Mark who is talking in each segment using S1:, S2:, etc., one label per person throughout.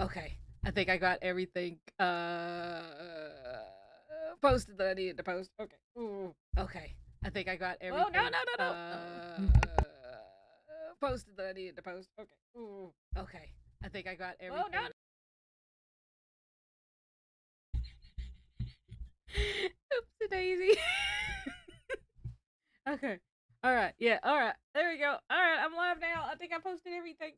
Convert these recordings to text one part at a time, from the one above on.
S1: Okay. I think I got everything posted that I needed to post. Okay. Ooh. Okay. I think I got everything posted that I needed to post. Okay. Ooh. Okay. I think I got everything. Oopsie daisy. Okay. All right. Yeah. All right. There we go. All right. I'm live now. I think I posted everything.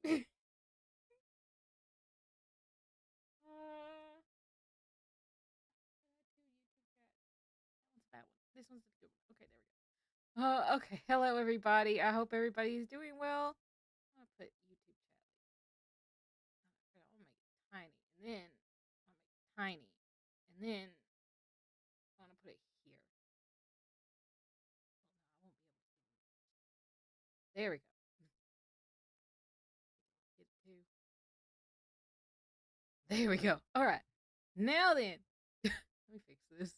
S1: This one's a good one. Okay, there we go. Okay. Hello, everybody. I hope everybody's doing well. I'm gonna put YouTube chat. I'll make it tiny, and then I'll make it tiny, and then I'm gonna put it here. Oh, no, I won't be able to. There we go. There we go. All right. Now then, let me fix this.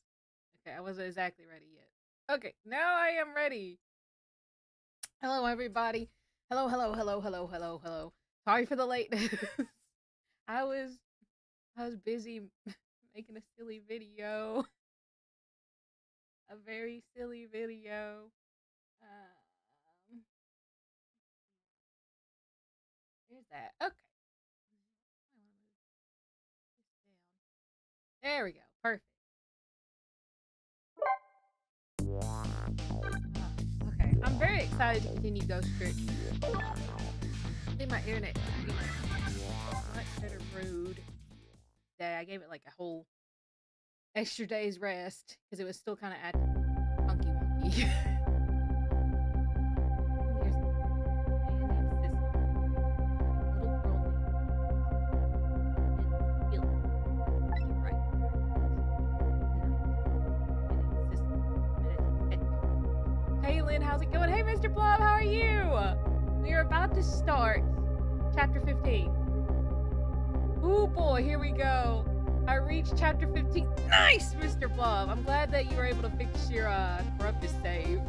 S1: Okay, I wasn't exactly ready yet. Okay, now I am ready. Hello, everybody. Hello, hello, hello, hello, hello, hello. Sorry for the lateness. I was busy making a silly video. A very silly video. Here's that. Okay. There we go. Perfect. Okay. I'm very excited to continue Ghost Trick. I think my internet is much better rude. Day. I gave it like a whole extra day's rest because it was still kind of acting funky wonky. How's it going? Hey, Mr. Plum, how are you? We are about to start chapter 15. Oh boy, here we go. I reached chapter 15. Nice, Mr. Plum. I'm glad that you were able to fix your corrupted save.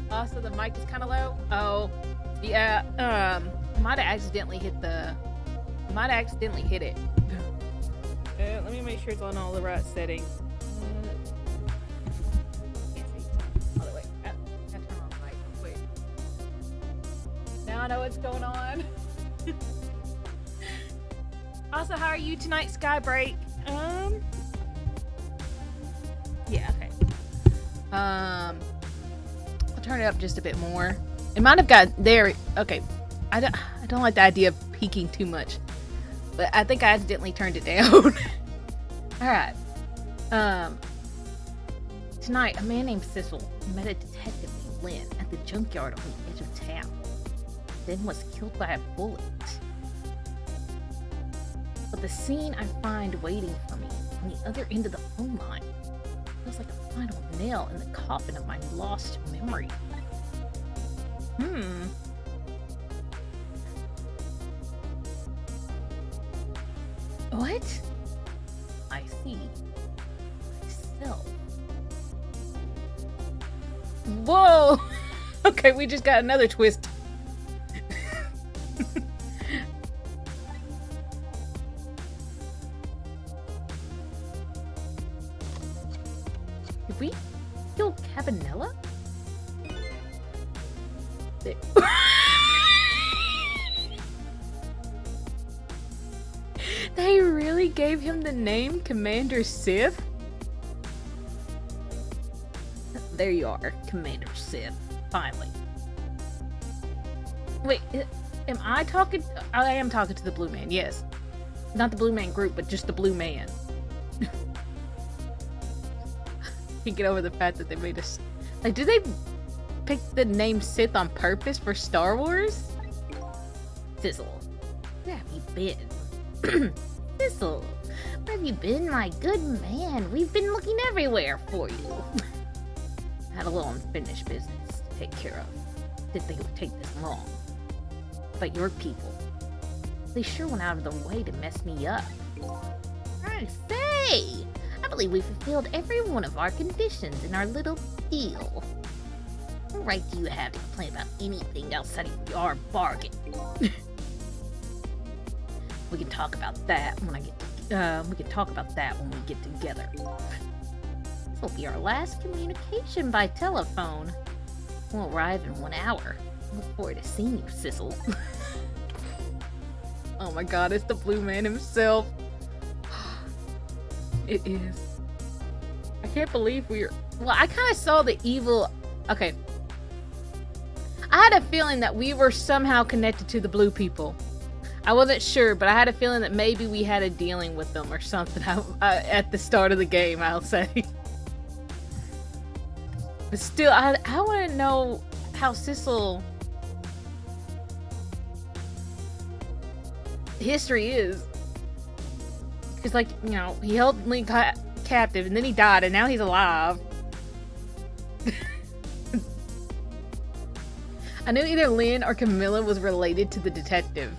S1: Also, the mic is kind of low. Oh, yeah. I might have accidentally hit it. Let me make sure it's on all the right settings. Now I know what's going on. Also, how are you tonight, Skybreak? Yeah, okay. I'll turn it up just a bit more. It might have got there. Okay, I don't like the idea of peaking too much, but I think I accidentally turned it down. All right. Tonight, a man named Cecil met a detective named Lynn at the junkyard on the edge of town. Then was killed by a bullet. But the scene I find waiting for me on the other end of the phone line feels like a final nail in the coffin of my lost memory. What? I see. Myself. Whoa! Okay, we just got another twist. Did we kill Cabanela? They really gave him the name Commander Sith? There you are, Commander Sith. Finally. Wait, am I talking? I am talking to the Blue Man, yes. Not the Blue Man group, but just the Blue Man. Can't get over the fact that they made us. Like, did they pick the name Sith on purpose for Star Wars? Sizzle, where have you been? Sizzle, where have you been, my good man? We've been looking everywhere for you. I had a little unfinished business to take care of. Didn't think it would take this long. But your people, they sure went out of their way to mess me up. I say, I believe we fulfilled every one of our conditions in our little deal. What right do you have to complain about anything outside of your bargain? We can talk about that when we can talk about that when we get together. This will be our last communication by telephone. We'll arrive in 1 hour. Look forward to seeing you, Sizzle. Oh my god, it's the Blue Man himself. It is. I can't believe we're... Well, I kind of saw the evil... Okay. I had a feeling that we were somehow connected to the blue people. I wasn't sure, but I had a feeling that maybe we had a dealing with them or something at the start of the game, I'll say. But still, I want to know how Sissel... history is. Because, like, you know, he held Link captive and then he died and now he's alive. I knew either Lynn or Camilla was related to the detective.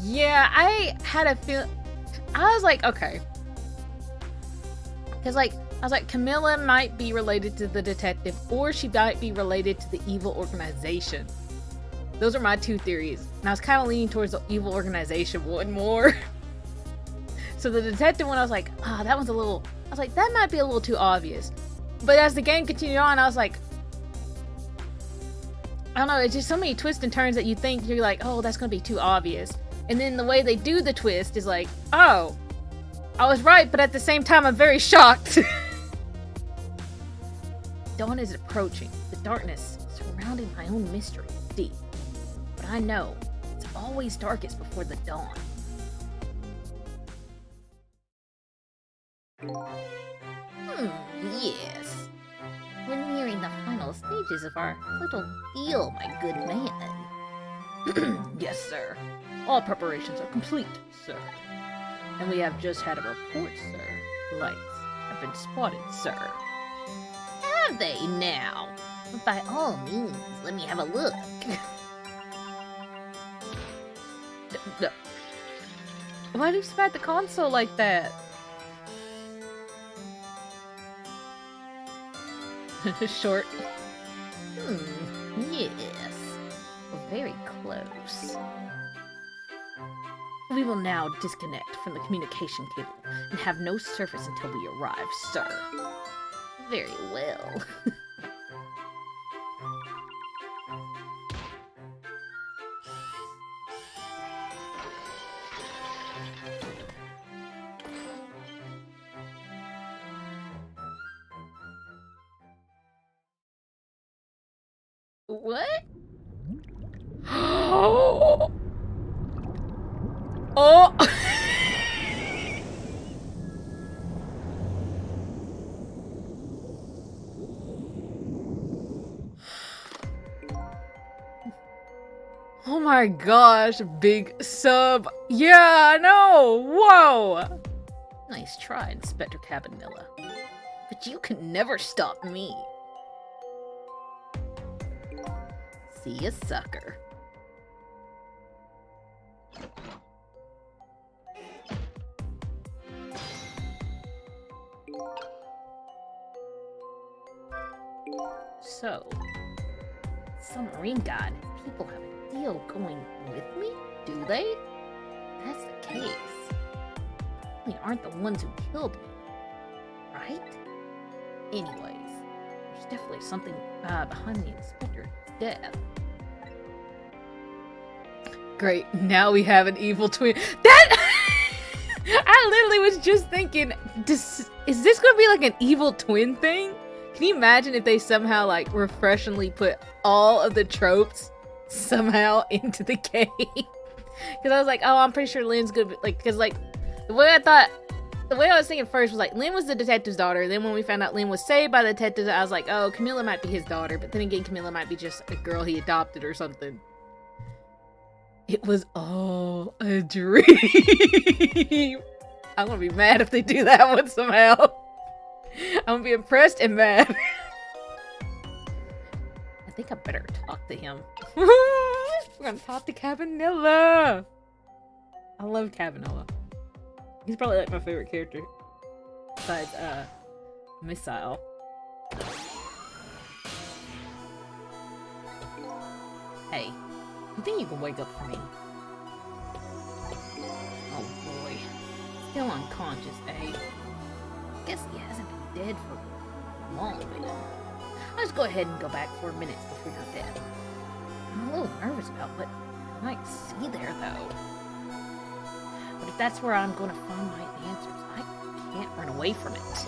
S1: Yeah, I had a feel. I was like, okay. Because, like, I was like, Camilla might be related to the detective or she might be related to the evil organization. Those are my two theories. And I was kind of leaning towards the evil organization one more. So the detective one, I was like, that one's a little... I was like, that might be a little too obvious. But as the game continued on, I was like... I don't know, it's just so many twists and turns that you think you're like, oh, that's going to be too obvious. And then the way they do the twist is like, oh, I was right, but at the same time, I'm very shocked. Dawn is approaching. The darkness surrounding my own mystery is deep. But I know it's always darkest before the dawn. Yes. We're nearing the final stages of our little deal, my good man. Yes, sir. All preparations are complete, sir. And we have just had a report, sir. Lights have been spotted, sir. Have they now? By all means, let me have a look. Why do you spat the console like that? Short. Yes. We're very close. We will now disconnect from the communication cable and have no service until we arrive, sir. Very well. What? Oh! Oh my gosh, big sub. Yeah, no! Whoa! Nice try, Inspector Cabanilla. But you can never stop me. See ya, sucker. So, submarine god, people have a deal going with me? Do they? That's the case. They aren't the ones who killed me, right? Anyways, there's definitely something behind the inspector's death. Great, now we have an evil twin. That I literally was just thinking, is this gonna be like an evil twin thing? Can you imagine if they somehow like refreshingly put all of the tropes somehow into the game? Because I was like, oh, I'm pretty sure Lynn's good, like, because like the way I was thinking first was like Lynn was the detective's daughter. Then when we found out Lynn was saved by the detective, I was like, oh, Camilla might be his daughter. But then again, Camilla might be just a girl he adopted or something. It was all a dream. I'm gonna be mad if they do that one somehow. I'm gonna be impressed and mad. I think I better talk to him. We're gonna talk to Cabanilla. I love Cabanilla. He's probably like my favorite character. Besides, Missile. Hey, you think you can wake up for me? Oh Still unconscious, eh? Guess he hasn't been dead for long, then. Let's go ahead and go back 4 minutes before you're dead. I'm a little nervous about what I might see there, though. But if that's where I'm gonna find my answers, I can't run away from it.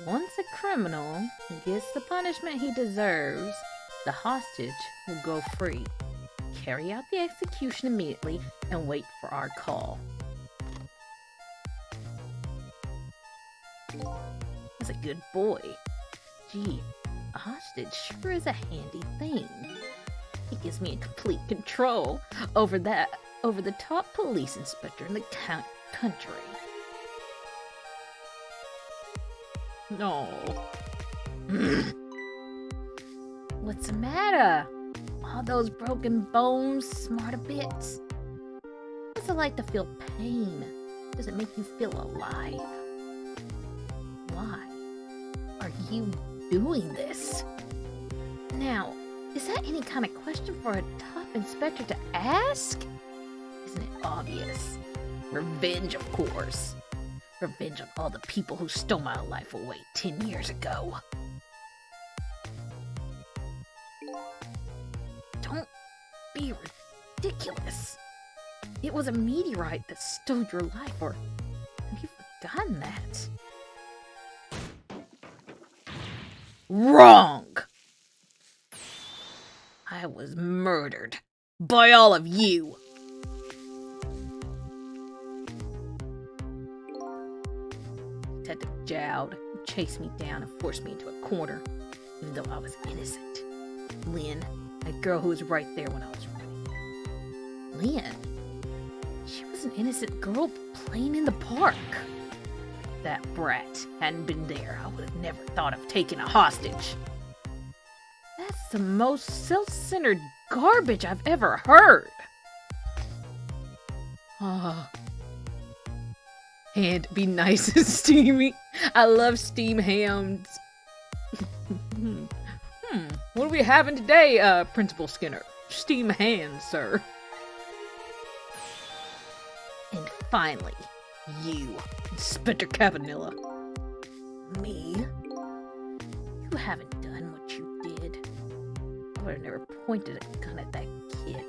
S1: Once a criminal gets the punishment he deserves, the hostage will go free. Carry out the execution immediately and wait for our call. That's a good boy. Gee, a hostage sure is a handy thing. It gives me complete control over the top police inspector in the country. No. What's the matter? All those broken bones smart a bit. What's it like to feel pain? Does it make you feel alive? Why are you doing this? Now, is that any kind of question for a top inspector to ask? Isn't it obvious? Revenge, of course. Revenge on all the people who stole my life away 10 years ago. Don't be ridiculous. It was a meteorite that stole your life, or have you forgotten that? Wrong! I was murdered by all of you. Detective Jowd chased me down and forced me into a corner, even though I was innocent. Lynn, that girl who was right there when I was running. Lynn? She was an innocent girl playing in the park. If that brat hadn't been there, I would have never thought of taking a hostage. That's the most self-centered garbage I've ever heard. And be nice and steamy. I love steam hams. What are we having today, Principal Skinner? Steam hams, sir. And finally, you, Inspector Cavanilla. Me? You haven't done what you did. I would have never pointed a gun at that kid.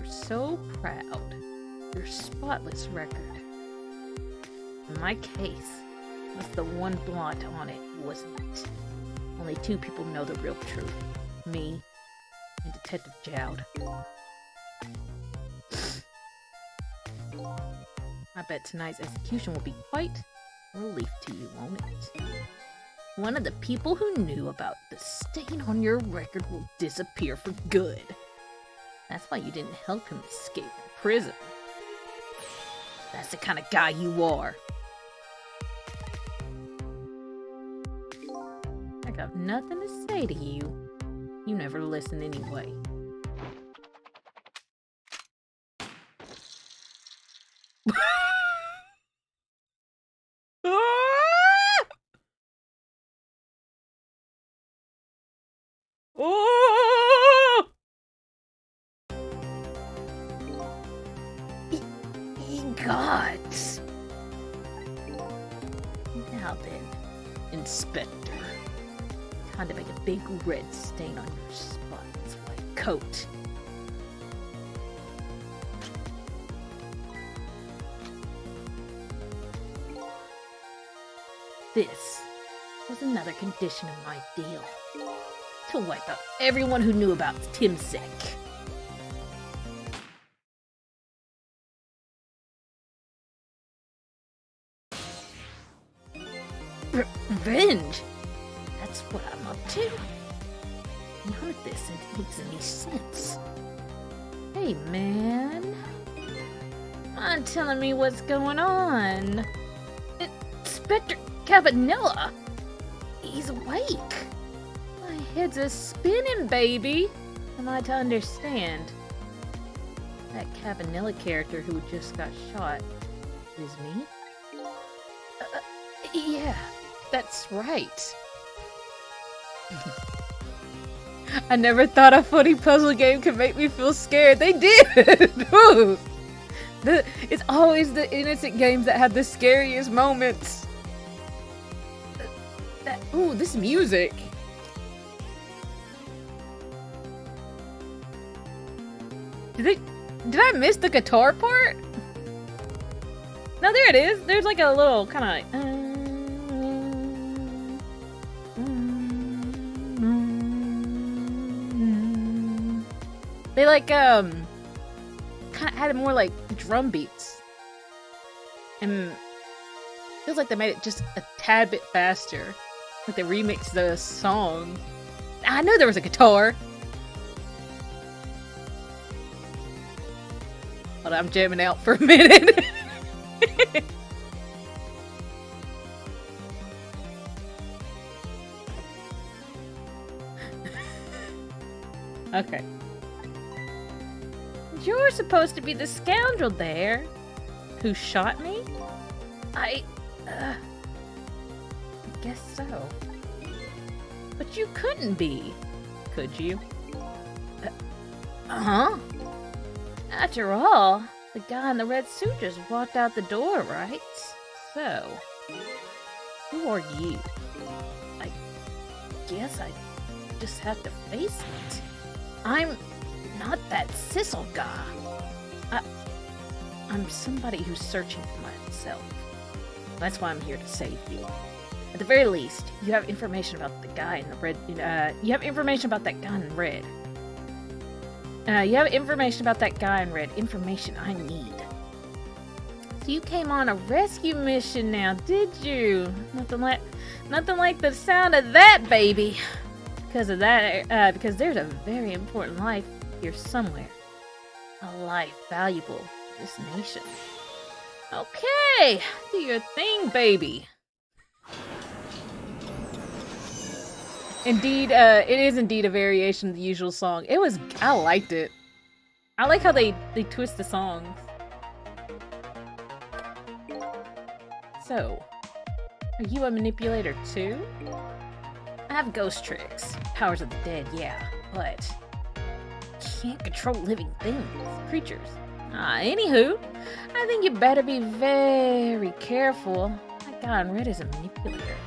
S1: So proud. Your spotless record. In my case, was the one blot on it, wasn't it? Only 2 people know the real truth. Me and Detective Jowd. I bet tonight's execution will be quite a relief to you, won't it? One of the people who knew about the stain on your record will disappear for good. That's why you didn't help him escape from prison. That's the kind of guy you are. I got nothing to say to you. You never listen anyway. Gods. Now then, Inspector. Time to make a big red stain on your spotless white coat. This was another condition of my deal. To wipe out everyone who knew about Timsek. Revenge? That's what I'm up to? None of this makes any sense. Hey, man. Come on, telling me what's going on. Inspector Cavanilla! He's awake. My head's a spinning, baby. Am I to understand? that Cabanilla character who just got shot is me? Yeah, that's right. I never thought a funny puzzle game could make me feel scared. They did! Ooh. It's always the innocent games that have the scariest moments. Ooh, this music. Did I miss the guitar part? No, there it is. There's like a little kind of they like kind of added more like drum beats, and feels like they made it just a tad bit faster. Like they remixed the song. I knew there was a guitar. Hold on, I'm jamming out for a minute. Okay. You're supposed to be the scoundrel there who shot me? I guess so. But you couldn't be, could you? Uh-huh. After all, the guy in the red suit just walked out the door, right? So, who are you? I guess I just have to face it. I'm not that Sissel guy. I'm somebody who's searching for myself. That's why I'm here to save you. At the very least, you have information about the guy in the red. You have information about that guy in red. You have information about that guy in red. Information I need. So you came on a rescue mission now, did you? Nothing like the sound of that, baby. Because of that, because there's a very important life here somewhere. A life valuable to this nation. Okay, do your thing, baby. Indeed, it is indeed a variation of the usual song. I liked it. I like how they twist the songs. So, are you a manipulator too? I have ghost tricks, powers of the dead, yeah, but can't control living things, creatures. Anywho, I think you better be very careful. That guy in red is a manipulator.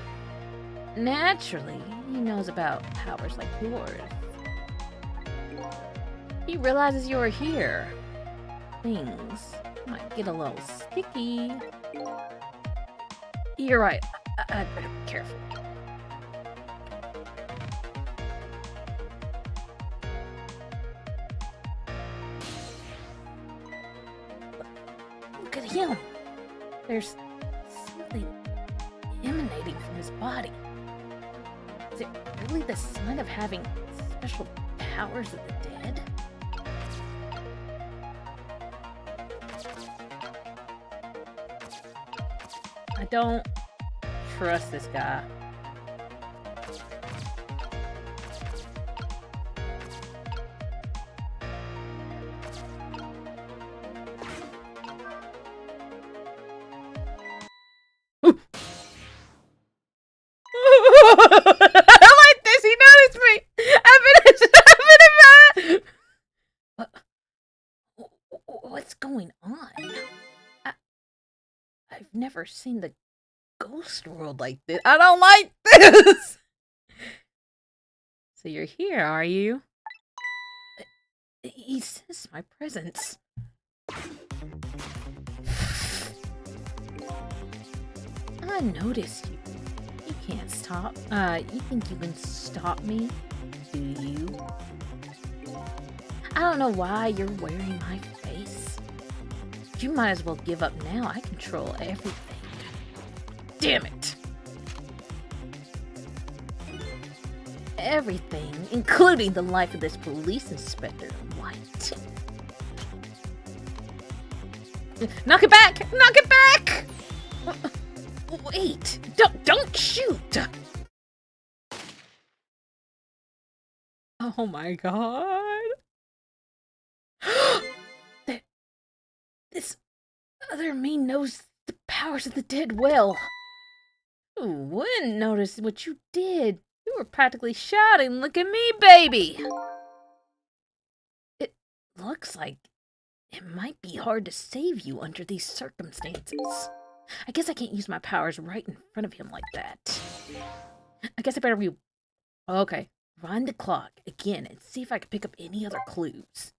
S1: Naturally, he knows about powers like yours. He realizes you're here. Things might get a little sticky. You're right, I'd better be careful. Look at him. There's something emanating from his body. Is it really the sign of having special powers of the dead? I don't trust this guy. I like this. He noticed me. What's going on? I've never seen the ghost world like this. I don't like this. So you're here, are you? He senses my presence. I noticed you. You can't stop. You think you can stop me? Do you? I don't know why you're wearing my face. You might as well give up now. I control everything. Damn it! Everything, including the life of this police inspector in white. Knock it back! Knock it back! Wait! Don't shoot! Oh my god! This other me knows the powers of the dead well. Who wouldn't notice what you did? You were practically shouting, "Look at me, baby!" It looks like it might be hard to save you under these circumstances. I guess I can't use my powers right in front of him like that. I guess I better be... Okay, run the clock again and see if I can pick up any other clues.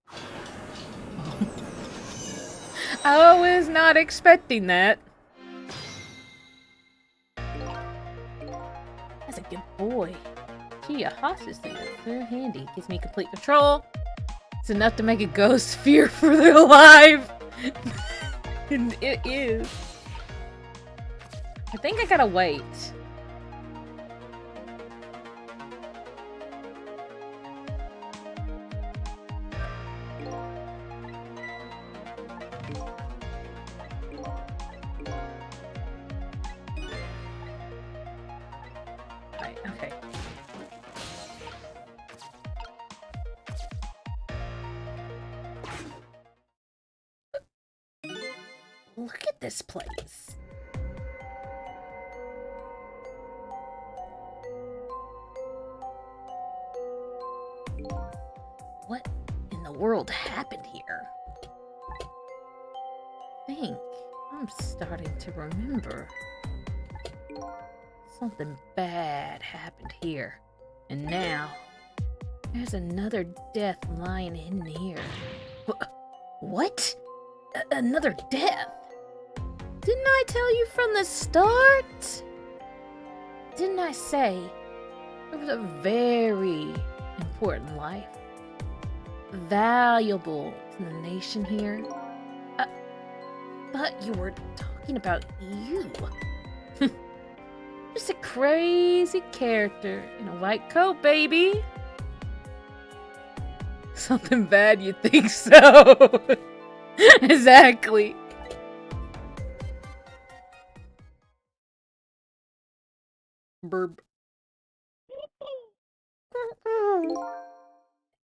S1: I was not expecting that. That's a good boy. Gee, a hostage thing is so handy. Gives me complete control. It's enough to make a ghost fear for their life. And it is. I think I gotta wait. Right, okay. Look at this place. What in the world happened here? I think I'm starting to remember. Something bad happened here. And now, there's another death lying in here. What? Another death? Didn't I tell you from the start? Didn't I say there was a very important life? Valuable to the nation here? But you were talking about you. Just a crazy character in a white coat, baby. Something bad, you think so? Exactly. Burp.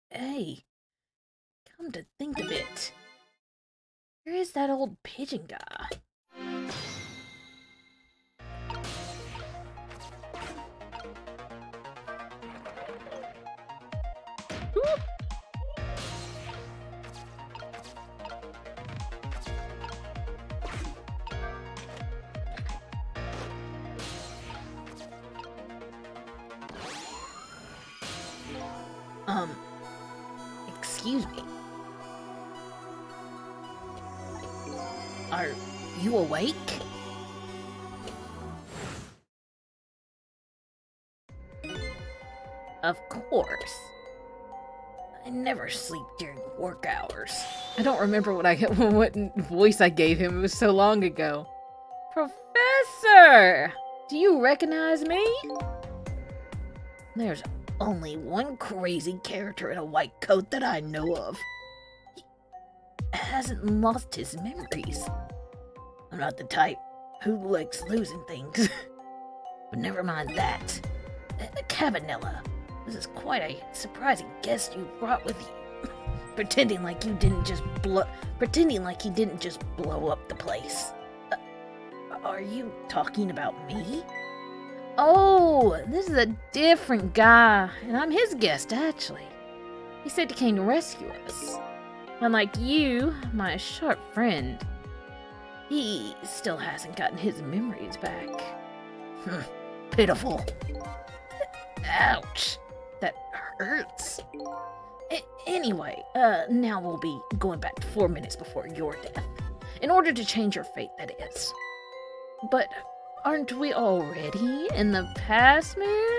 S1: Hey, come to think of it, where is that old pigeon guy? Excuse me. Are you awake? Of course. I never sleep during work hours. I don't remember what voice I gave him. It was so long ago. Professor! Do you recognize me? There's only one crazy character in a white coat that I know of. He hasn't lost his memories. I'm not the type who likes losing things. But never mind that. Cabanilla, this is quite a surprising guest you brought with you. Pretending like he didn't just blow up the place. Are you talking about me? Oh, this is a different guy, and I'm his guest, actually. He said he came to rescue us. Unlike you, my sharp friend, he still hasn't gotten his memories back. Pitiful. Ouch. That hurts. Anyway, now we'll be going back 4 minutes before your death. In order to change your fate, that is. But aren't we already in the past, man?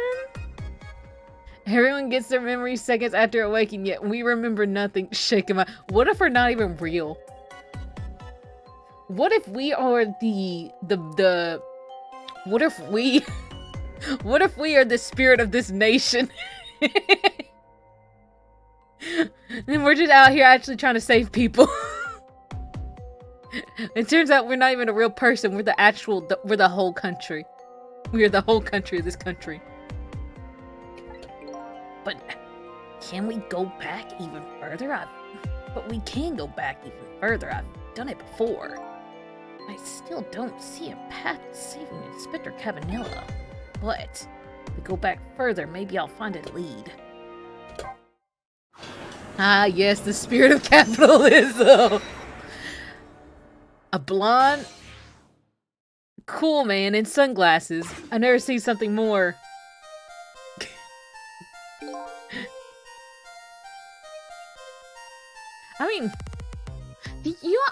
S1: Everyone gets their memories seconds after awaking, yet we remember nothing. Shake 'em out. What if we're not even real? What if we are what if we are the spirit of this nation? And we're just out here actually trying to save people. It turns out we're not even a real person. We're the whole country. We are the whole country of this country. But can we go back even further? But we can go back even further. I've done it before. I still don't see a path to saving Inspector Cavanilla. But if we go back further, maybe I'll find a lead. Ah, yes, the spirit of capitalism. A blonde, cool man in sunglasses. I've never seen something more. I mean,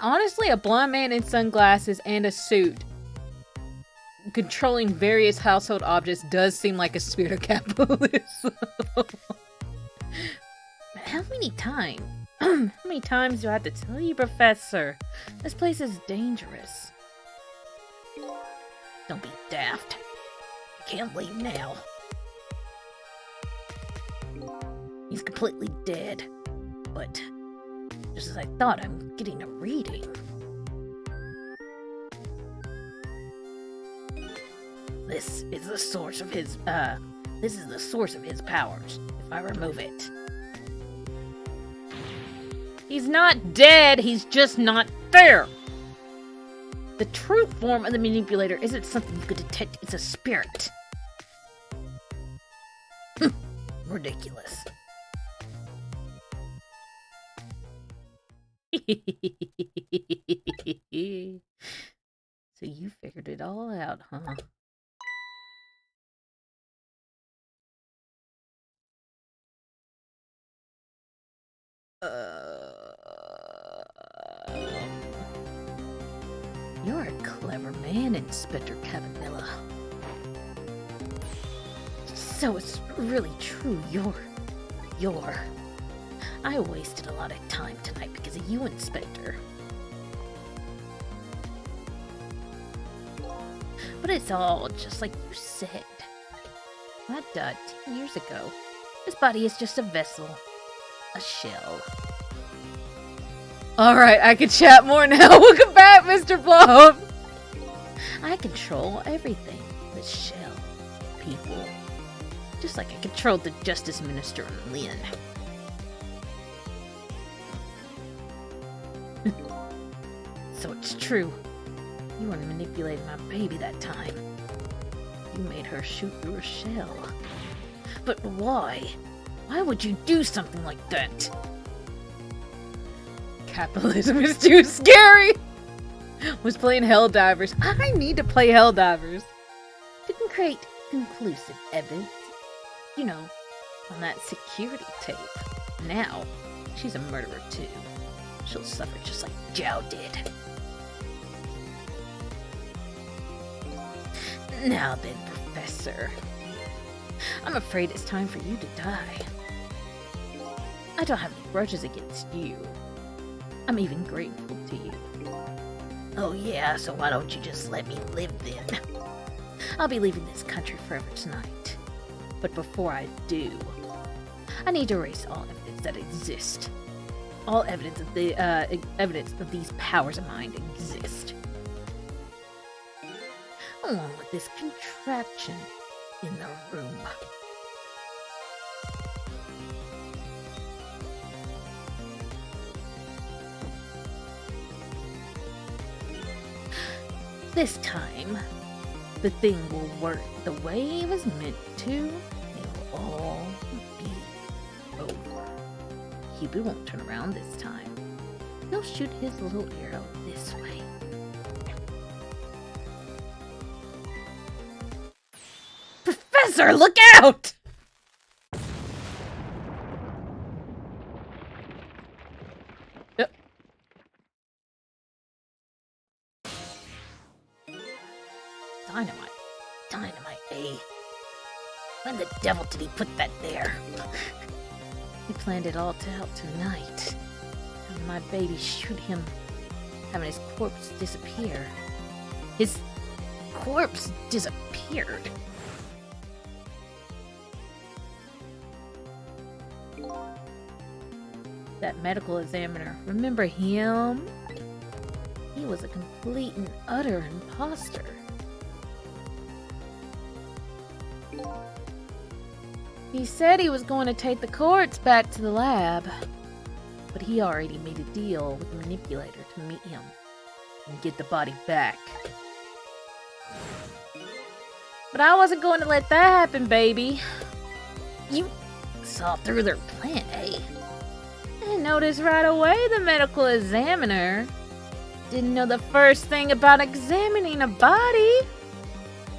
S1: honestly, a blonde man in sunglasses and a suit controlling various household objects does seem like a spirit of capitalism. How many times? How many times do I have to tell you, Professor? This place is dangerous. Don't be daft. I can't leave now. He's completely dead. But just as I thought, I'm getting a reading. This is the source of his powers. If I remove it. He's not dead, he's just not there. The true form of the manipulator isn't something you could detect, it's a spirit. Ridiculous. So you figured it all out, huh? You're a clever man, Inspector Cavanilla. So it's really true, you're... I wasted a lot of time tonight because of you, Inspector. But it's all just like you said. I died 10 years ago. This body is just a vessel. A shell. Alright, I can chat more now. Welcome back, Mr. Blob! I control everything. The shell. People. Just like I controlled the Justice Minister and Lynn. So it's true. You were manipulating my baby that time. You made her shoot through a shell. But why? Why would you do something like that? Capitalism is too scary! Was playing Helldivers. I need to play Helldivers. Didn't create conclusive evidence. You know, on that security tape. Now, she's a murderer too. She'll suffer just like Zhao did. Now then, Professor. I'm afraid it's time for you to die. I don't have any grudges against you. I'm even grateful to you. Oh yeah, so why don't you just let me live then? I'll be leaving this country forever tonight. But before I do, I need to erase all evidence that exists. All evidence of the evidence of these powers of mine exist. Along with this contraption in the room. This time, the thing will work the way it was meant to. It'll all be over. Cupid won't turn around this time. He'll shoot his little arrow this way. Professor, look out! Dynamite, eh? When the devil did he put that there? He planned it all out tonight. Having my baby shoot him. Having his corpse disappear. His corpse disappeared. That medical examiner, remember him? He was a complete and utter imposter. He said he was going to take the corpse back to the lab, but but he already made a deal with the manipulator to meet him and get the body back. But I wasn't going to let that happen, baby. You saw through their plan, eh? I noticed right away the medical examiner didn't know the first thing about examining a body.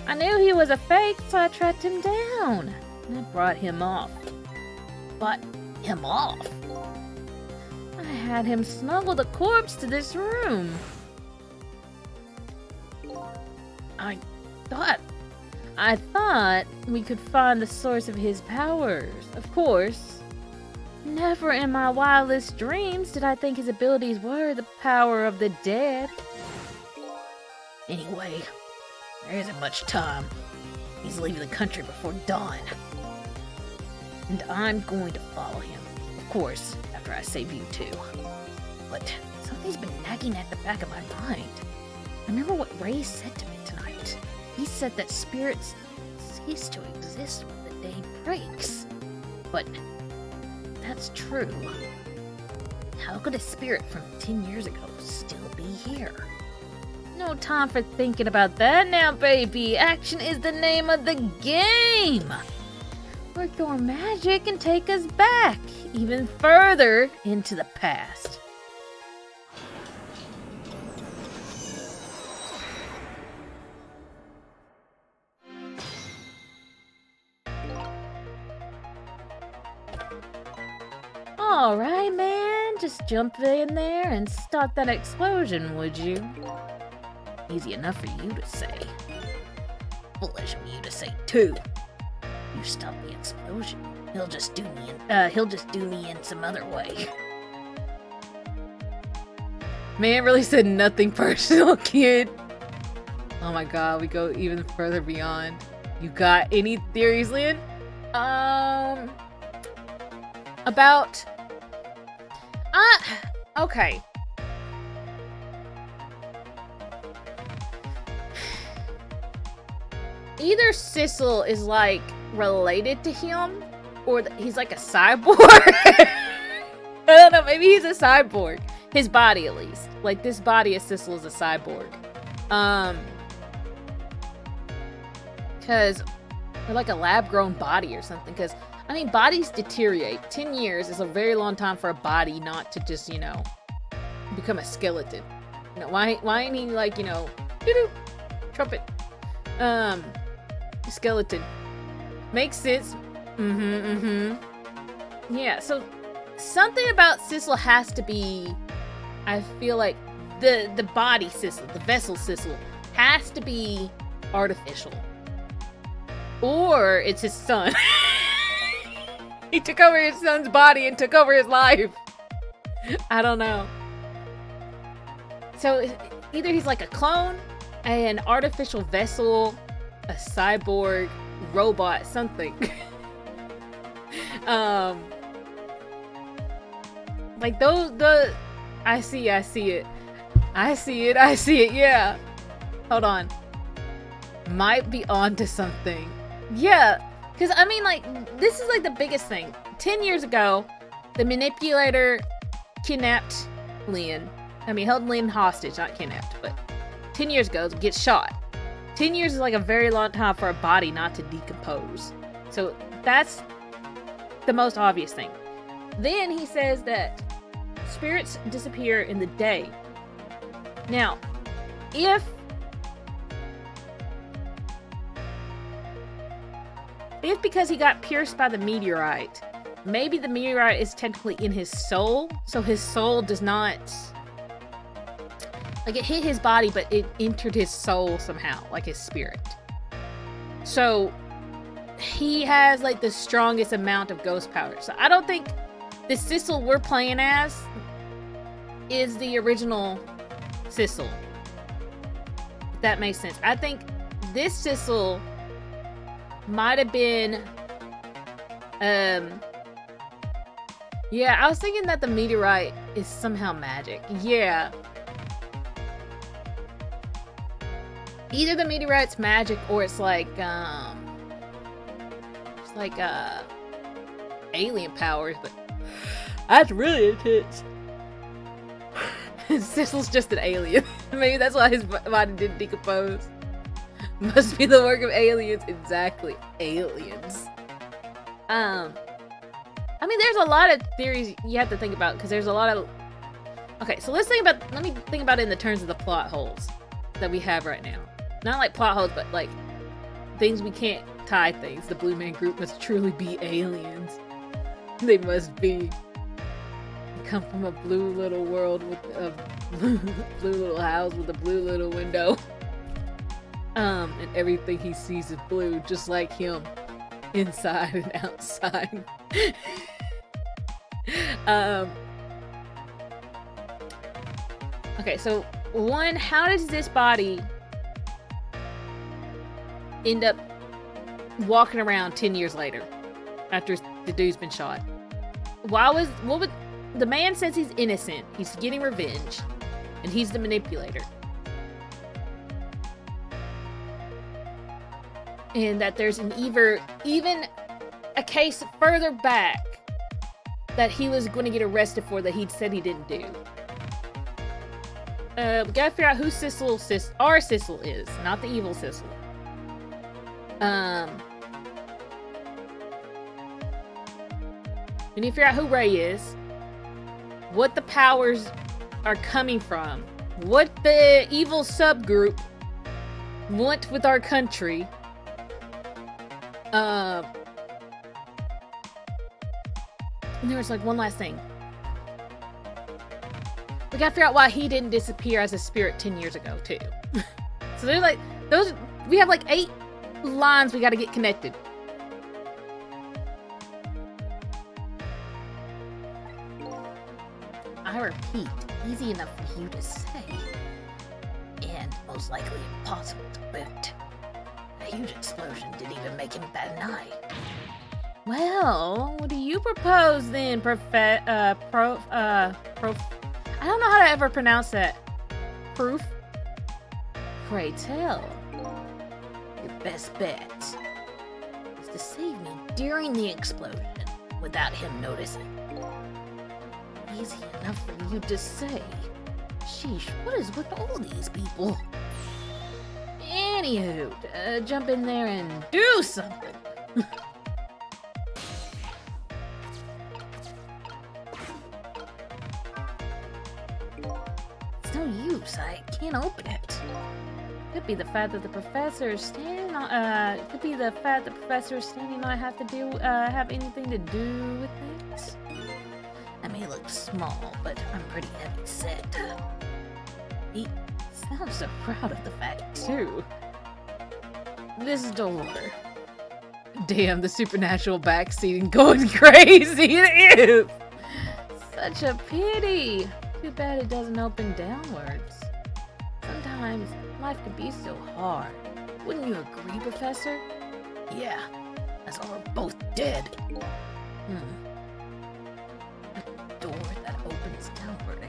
S1: I knew he was a fake, so I tracked him down and I brought him off. But him off? I had him smuggle the corpse to this room. I thought we could find the source of his powers. Of course, never in my wildest dreams did I think his abilities were the power of the dead. Anyway, there isn't much time. He's leaving the country before dawn. And I'm going to follow him. Of course, after I save you too. But something's been nagging at the back of my mind. Remember what Ray said to me tonight? He said that spirits cease to exist when the day breaks. But that's true. How could a spirit from 10 years ago still be here? No time for thinking about that now, baby. Action is the name of the game. Work your magic and take us back, even further into the past. Alright, man. Just jump in there and start that explosion, would you? Easy enough for you to say. Foolish of you to say, too. You stop the explosion, he'll just do me in some other way. Man really said nothing personal, kid. Oh my god, we go even further beyond. You got any theories, Lynn? About... okay. Either Sissel is, like, related to him, or he's like a cyborg. I don't know, maybe he's a cyborg. His body, at least. Like, this body of Sissel is a cyborg. Because, or like a lab-grown body or something, because... I mean, bodies deteriorate. 10 years is a very long time for a body not to just, you know, become a skeleton. You know, why ain't he like, you know, doo-doo, trumpet, skeleton. Makes sense. Yeah, so something about Sissel has to be, I feel like, the body Sissel, the vessel Sissel, has to be artificial. Or it's his son. He took over his son's body and took over his life. I don't know. So either he's like a clone, an artificial vessel, a cyborg, robot, something. Like I see it. Yeah. Hold on. Might be onto something. Yeah. Because, I mean, like, this is, like, the biggest thing. 10 years ago, the manipulator kidnapped Lynn. I mean, held Lynn hostage, not kidnapped, but 10 years ago, gets shot. 10 years is, like, a very long time for a body not to decompose. So, that's the most obvious thing. Then he says that spirits disappear in the day. Now, if because he got pierced by the meteorite, maybe the meteorite is technically in his soul, so his soul does not... Like, it hit his body, but it entered his soul somehow, like his spirit. So, he has, like, the strongest amount of ghost power. So, I don't think the Sissel we're playing as is the original Sissel. If that makes sense. I think this Sissel might have been, yeah, I was thinking that the meteorite is somehow magic. Yeah. Either the meteorite's magic or it's like, alien powers, but That's really intense. Sissel's just an alien. Maybe that's why his body didn't decompose. Must be the work of aliens. Exactly. Aliens. I mean, there's a lot of theories you have to think about, because there's a lot of... Okay, so let me think about it in the terms of the plot holes that we have right now. Not like plot holes, but like things we can't tie things. The Blue Man Group must truly be aliens. They must be. They come from a blue little world with a blue little house with a blue little window. And everything he sees is blue, just like him, inside and outside. Okay, so one, how does this body end up walking around 10 years later after the dude's been shot? The man says he's innocent, he's getting revenge, and he's the manipulator. And that there's even a case further back that he was going to get arrested for that he said he didn't do. We gotta figure out who our Sissel is, not the evil Sissel. We need to figure out who Ray is, what the powers are coming from, what the evil subgroup want with our country. And there was like one last thing. We gotta figure out why he didn't disappear as a spirit 10 years ago, too. So there's like, we have like 8 lines we gotta get connected.
S2: I repeat, easy enough for you to say. And most likely impossible to boot. A huge explosion didn't even make him bat an eye.
S1: Well, what do you propose then, I don't know how to ever pronounce that. Proof? Pray tell.
S2: Your best bet is to save me during the explosion without him noticing. Easy enough for you to say. Sheesh, what is with all these people?
S1: Anywho, jump in there and do something.
S2: It's no use, I can't open it.
S1: Could be the fact that the professor is standing on, have anything to do with it.
S2: I may look small, but I'm pretty heavy set. He sounds so proud of the fact, too.
S1: This door. Damn, the supernatural backseating going crazy. It is. Such a pity. Too bad it doesn't open downwards. Sometimes life can be so hard. Wouldn't you agree, Professor?
S2: Yeah, as all we're both dead. A door that opens downward, eh?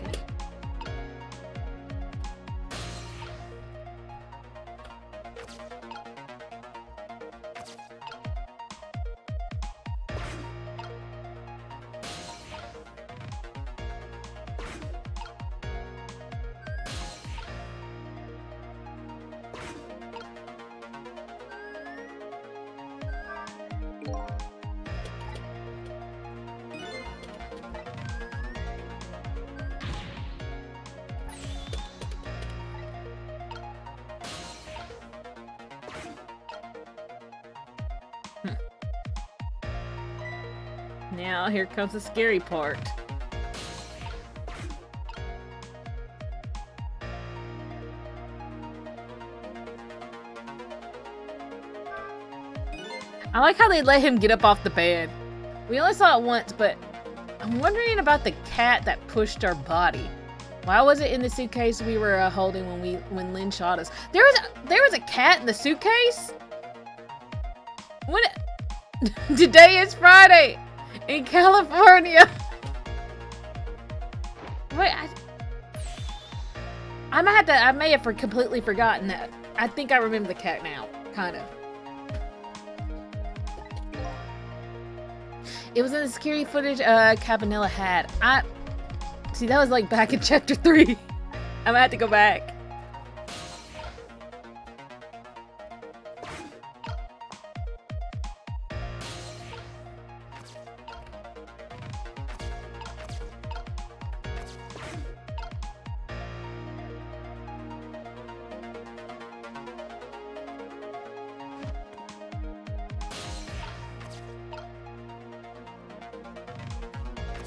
S1: Now, here comes the scary part. I like how they let him get up off the bed. We only saw it once, but I'm wondering about the cat that pushed our body. Why was it in the suitcase we were holding when Lynn shot us? There was a cat in the suitcase? Today is Friday in California. Wait, I may have completely forgotten that. I think I remember the cat now, kind of. It was in the security footage Cabanilla had. See, that was like back in chapter 3. I'm gonna have to go back.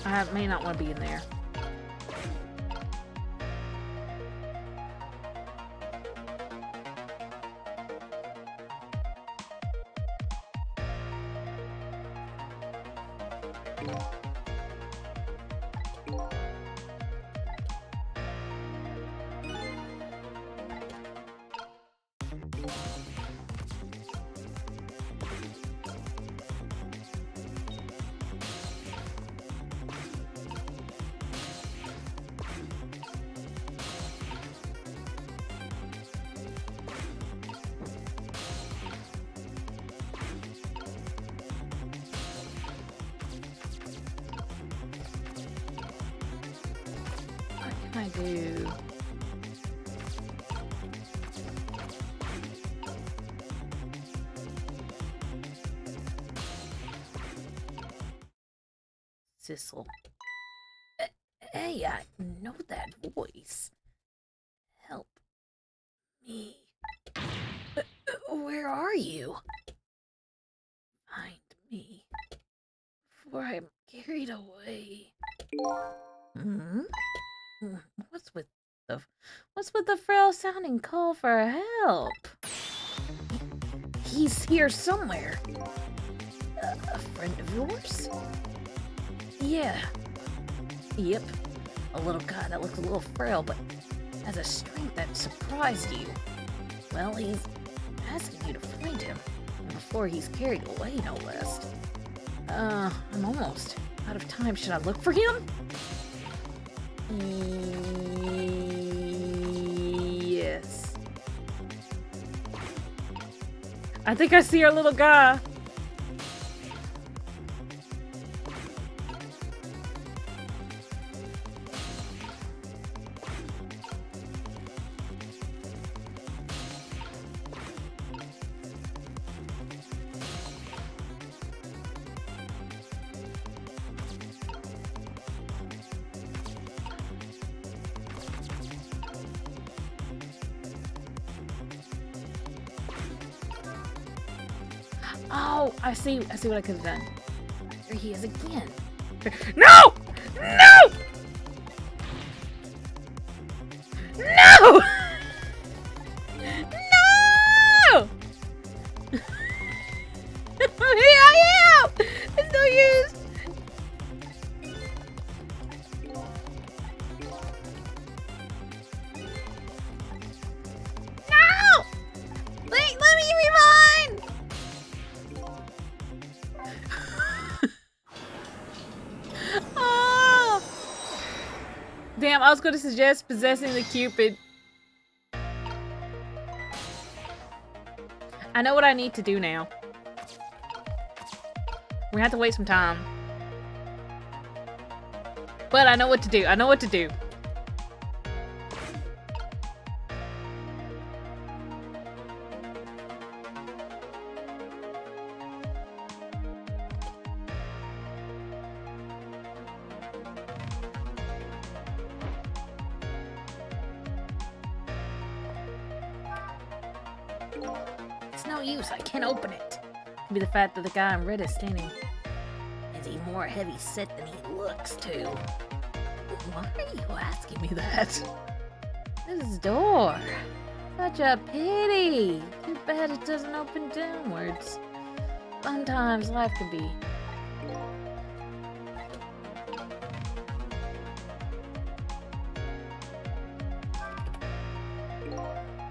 S1: I may not want to be in there. What can I do? Sissel.
S2: Hey, I know that voice. Help me. Where are you? Find me before I'm carried away.
S1: Hmm? What's with the frail sounding call for help?
S2: He's here somewhere. A friend of yours? Yeah. Yep. A little guy that looks a little frail, but has a strength that surprised you. Well, he's asking you to find him before he's carried away, no less. I'm almost out of time. Should I look for him? Yes.
S1: I think I see our little guy. Oh, I see what I could have done.
S2: There he is again.
S1: No! No! No! No! Here I am! It's no use! No! Let me rewind! Oh! Damn, I was going to suggest possessing the Cupid. I know what I need to do now. We have to wait some time. But I know what to do. I know what to do.
S2: It's no use. I can't open it.
S1: Could be the fact that the guy in red is standing.
S2: Is he more heavy set than he looks to? Why are you asking me that?
S1: This door. Such a pity. Too bad it doesn't open downwards. Sometimes life can be.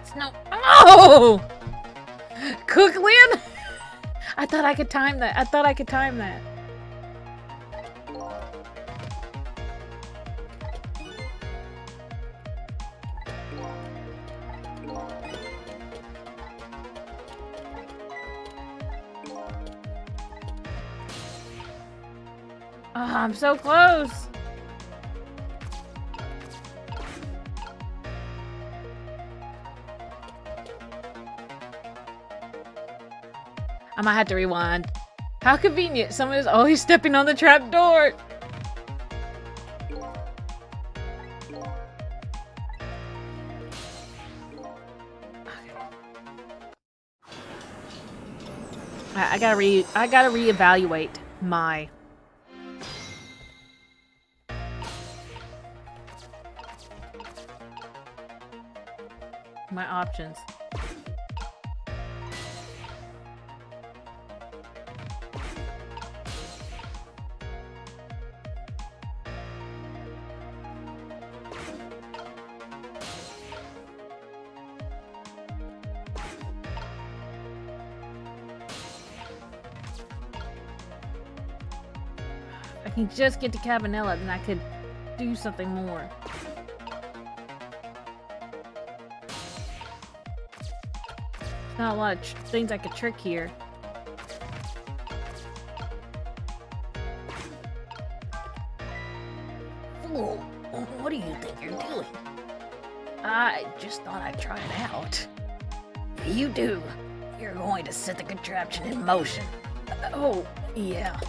S2: It's no.
S1: Oh! Cooklyn? I thought I could time that. I'm so close. I might have to rewind. How convenient. Someone is always stepping on the trap door. I gotta reevaluate my options. If I can just get to Cabanela, then I could do something more. Not a lot of things I could trick here.
S2: Fool, what do you think you're doing? I just thought I'd try it out. You do. You're going to set the contraption in motion. Oh, yeah.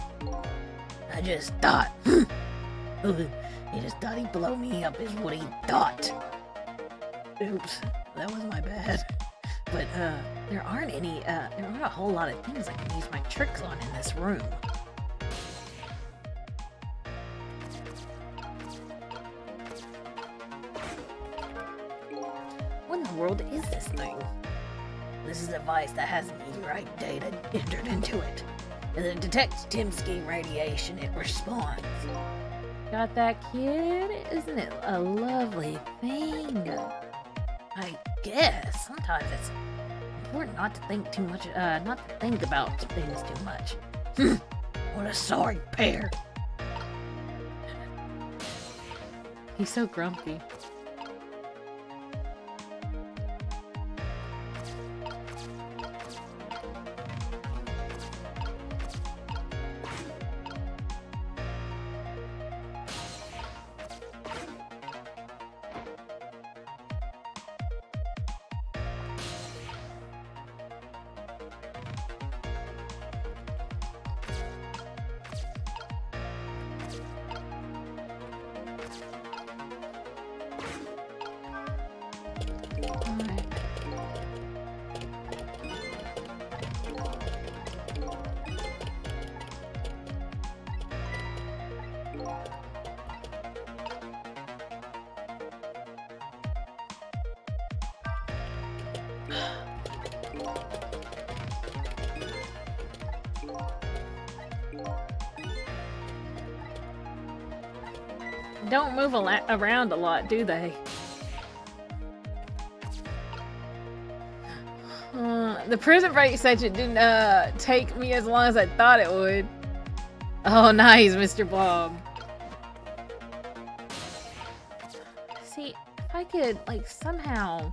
S2: I just thought. He just thought he'd blow me up is what he thought. Oops, that was my bad. But, there aren't a whole lot of things I can use my tricks on in this room. What in the world is this thing? This is a device that has meteorite data entered into it. As it detects Timsky radiation, it responds.
S1: Got that, kid? Isn't it a lovely thing?
S2: I guess sometimes it's important not to think too much, not to think about things too much. What a sorry pair.
S1: He's so grumpy. Don't move around a lot, do they? The prison break section didn't take me as long as I thought it would. Oh, nice, Mr. Bob. See, if I could, like, somehow...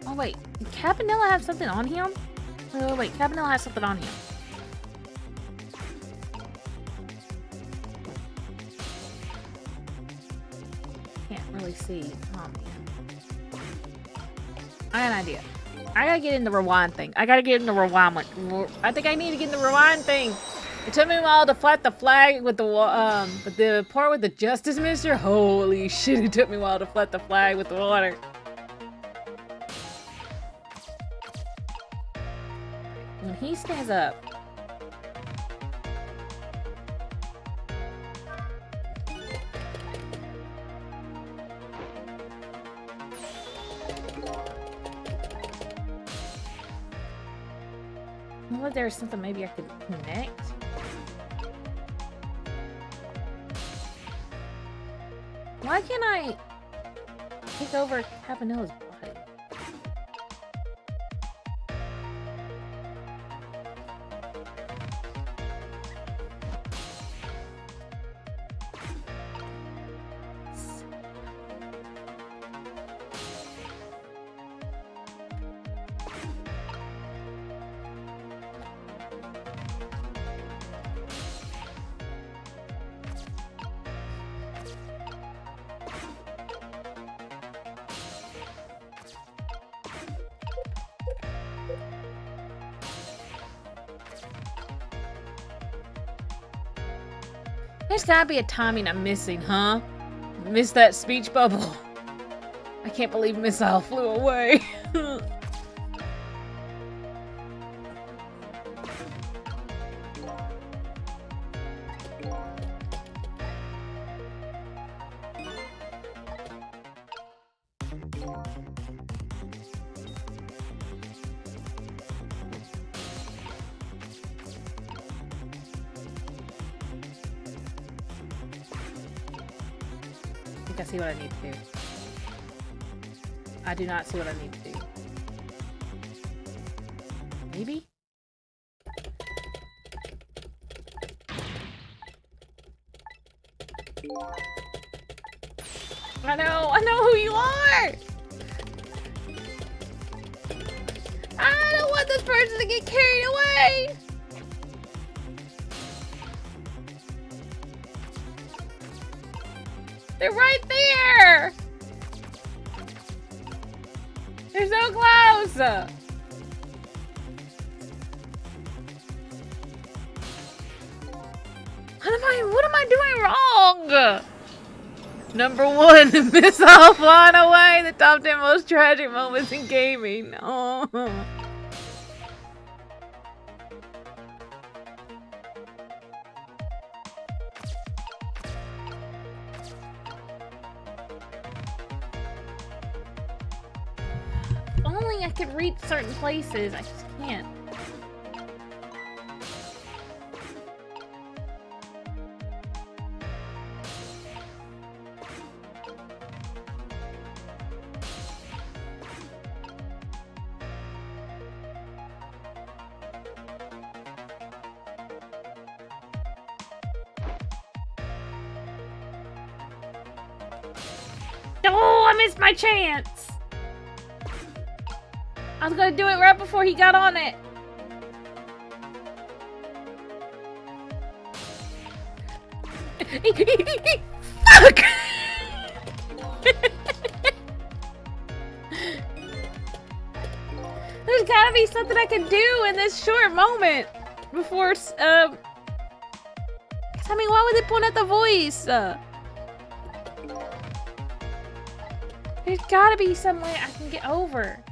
S1: Oh wait, did Cabanela have something on him? Wait, Cabanela has something on him. Can't really see. Oh man. I got an idea. I gotta get in the rewind thing. I think I need to get in the rewind thing. It took me a while to flat the flag with the part with the Justice Minister. Holy shit, it took me a while to flat the flag with the water. When he stands up, Well, there's something maybe I could connect. Why can't I take over Cabanella's body? There's gotta be a timing I'm missing, huh? Missed that speech bubble. I can't believe Missile flew away. I see what I need to do. I do not see what I need to do. Maybe? I know who you are! I don't want this person to get carried away! They're right there! They're so close! What am I doing wrong? Number 1, Missile flying away. The top 10 most tragic moments in gaming. Oh. Only I could reach certain places. I just can't. Oh, I missed my chance. I was gonna do it right before he got on it. Fuck! There's gotta be something I can do in this short moment before, I mean, why would they point out the voice? There's gotta be some way I can get over.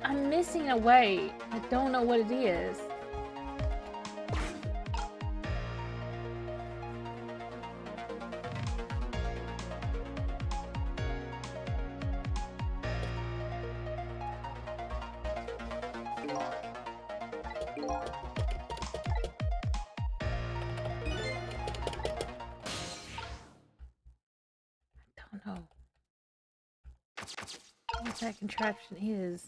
S1: I'm missing a way. I don't know what it is. I don't know what that contraption is.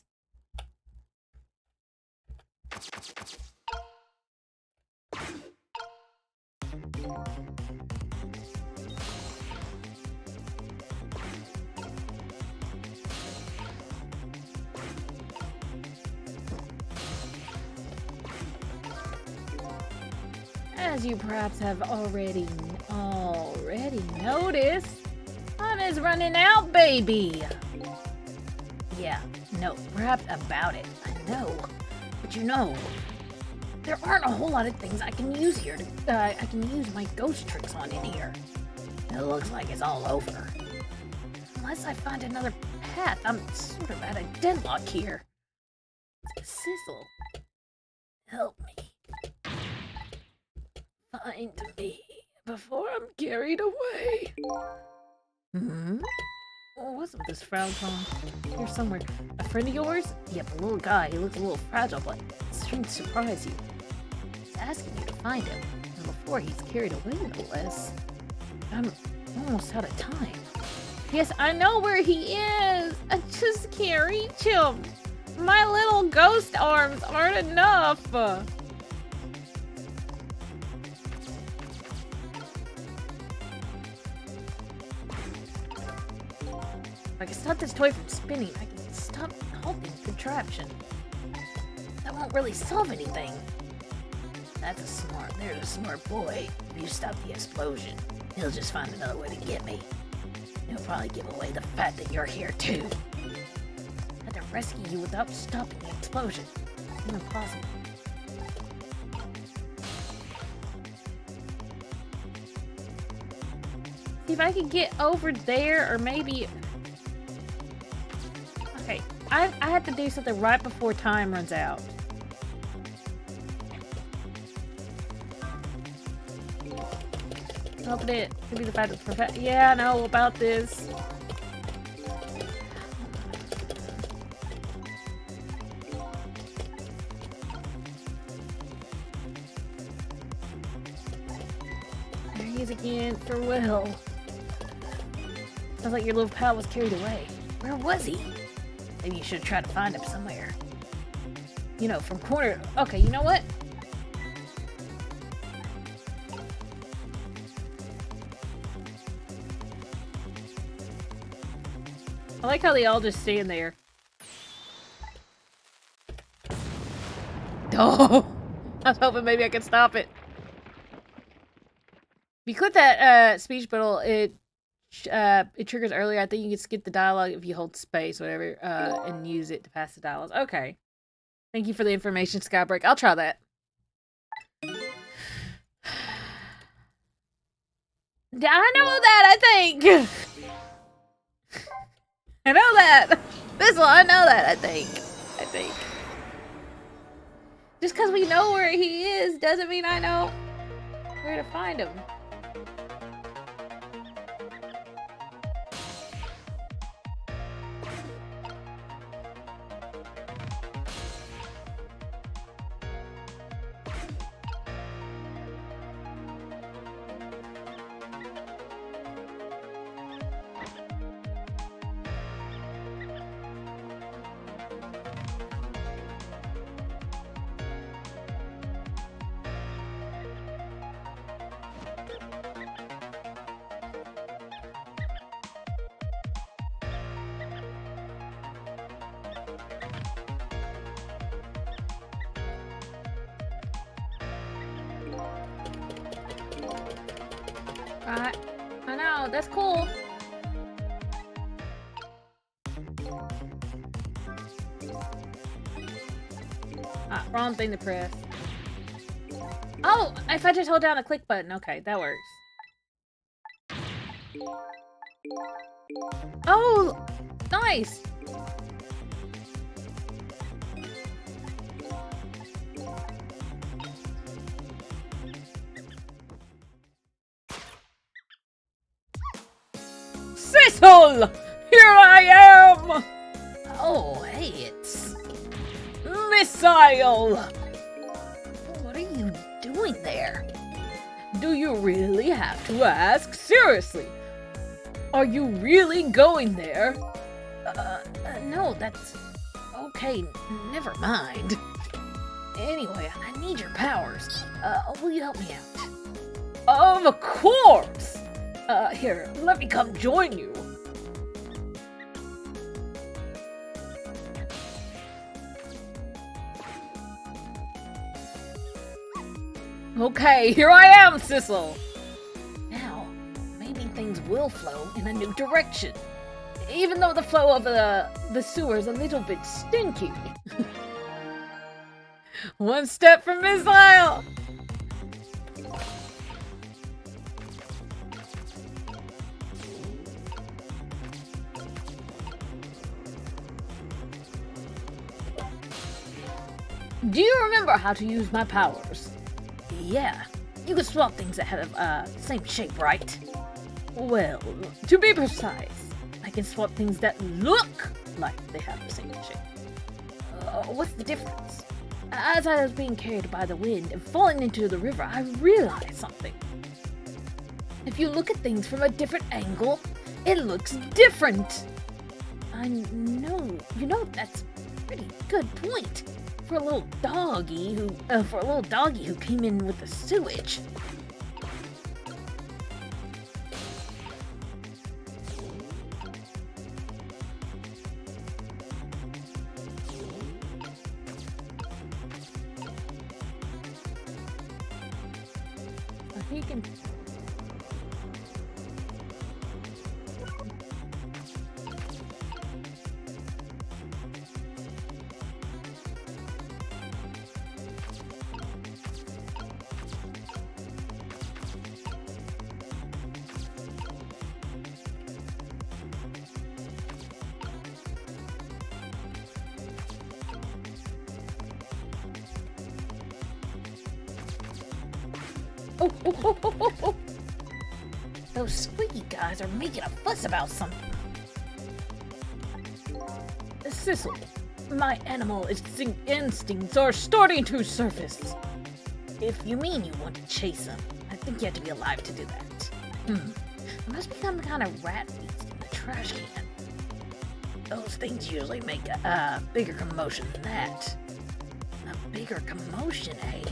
S1: As you perhaps have already noticed, time is running out, baby. Yeah, no, perhaps about it. I know, but you know, there aren't a whole lot of things I can use here. I can use my ghost tricks on in here. It looks like it's all over. Unless I find another path, I'm sort of at a deadlock here. Sizzle, help me. Find me before I'm carried away. Hmm?
S2: What's with this Frowncon? Here somewhere. A friend of yours? Yep, a little guy. He looks a little fragile, but it shouldn't surprise you. He's asking you to find him. And before he's carried away, no less. I'm almost out of time. Yes, I know where he is. I just can't reach him. My little ghost arms aren't enough. If I can stop this toy from spinning, I can stop holding the contraption. That won't really solve anything. There's a smart boy. If you stop the explosion, he'll just find another way to get me. He'll probably give away the fact that you're here too. I had to rescue you without stopping the explosion. It's impossible. See if I can get over there, or maybe... Okay, I have to do something right before time runs out. Open it. Could be the fact that perfect. Yeah, I know about this. There he is again. Farewell. Sounds like your little pal was carried away. Where was he? Maybe you should have tried to find him somewhere. You know, from corner. Okay, you know what? I like how they all just stand there. Oh! I was hoping maybe I could stop it. If you click that speech bubble, it triggers earlier. I think you can skip the dialogue if you hold space, whatever, and use it to pass the dialogue. Okay. Thank you for the information, Skybreak. I'll try that. I know that, I think! I know that! This one, I know that, I think. Just because we know where he is doesn't mean I know where to find him. I know, that's cool. Ah, wrong thing to press. Oh, if I just hold down a click button. Okay, that works. Oh, nice. Sissel! Here I am! Oh, hey, it's... Missile! What are you doing there? Do you really have to ask? Seriously! Are you really going there? No, that's... Okay, never mind. Anyway, I need your powers. Will you help me out? Of course! Here, let me come join you. Okay, here I am, Sissel! Now, maybe things will flow in a new direction. Even though the flow of the sewer is a little bit stinky. One step from Missile! Do you remember how to use my powers? Yeah, you can swap things that have the same shape, right? Well, to be precise,
S1: I can swap things that look like they have the same shape. What's the difference? As I was being carried by the wind and falling into the river, I realized something. If you look at things from a different angle, it looks different. I know, that's a pretty good point. For a little doggy who came in with the sewage. He can. Oh.
S2: Those squeaky guys are making a fuss about something.
S1: Sissel, my animal instincts are starting to surface.
S2: If you mean you want to chase them, I think you have to be alive to do that. There must be some kind of rat feast in the trash can. Those things usually make a bigger commotion than that. A bigger commotion, eh?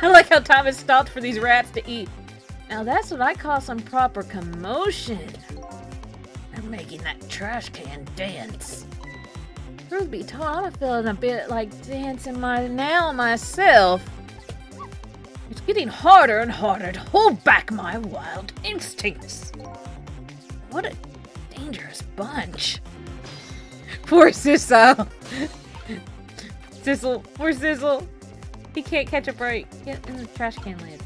S1: I like how Thomas stopped for these rats to eat. Now that's what I call some proper commotion.
S2: They're making that trash can dance.
S1: Truth be told, I'm feeling a bit like dancing myself. It's getting harder and harder to hold back my wild instincts.
S2: What a dangerous bunch.
S1: Poor Sissel. Poor Sissel. He can't catch a break. Get in the trash can lid.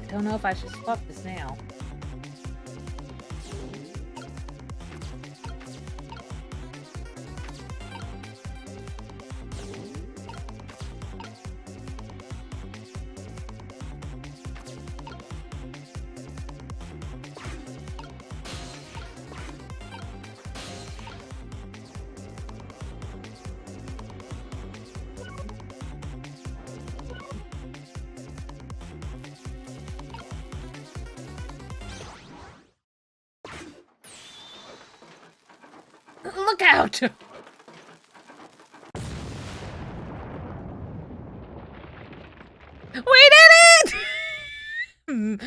S1: I don't know if I should swap this now.
S2: Look out!
S1: We did it!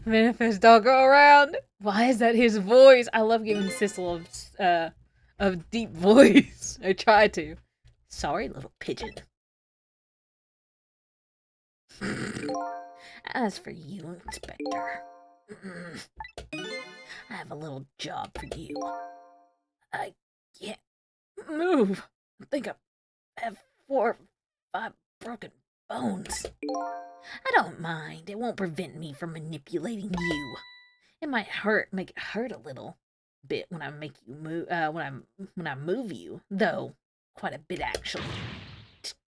S1: Manifest doggo around. Why is that his voice? I love giving Sissel a deep voice. I try to.
S2: Sorry, little pigeon. As for you, Inspector, I have a little job for you. I can't move. I think I have 4 or 5 broken bones. I don't mind. It won't prevent me from manipulating you. It might make it hurt a little bit when I make you move. When I move you, though, quite a bit actually.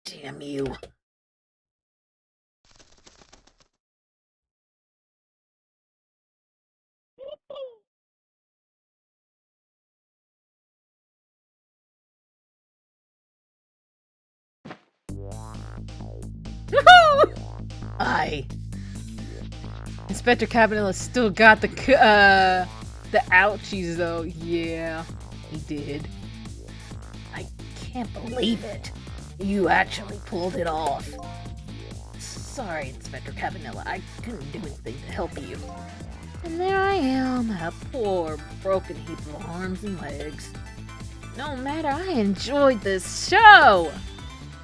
S2: Damn you.
S1: Inspector Cabanilla still got the ouchies though. Yeah, he did.
S2: I can't believe it. You actually pulled it off. Sorry, Inspector Cabanilla. I couldn't do anything to help you.
S1: And there I am, a poor broken heap of arms and legs. No matter, I enjoyed this show!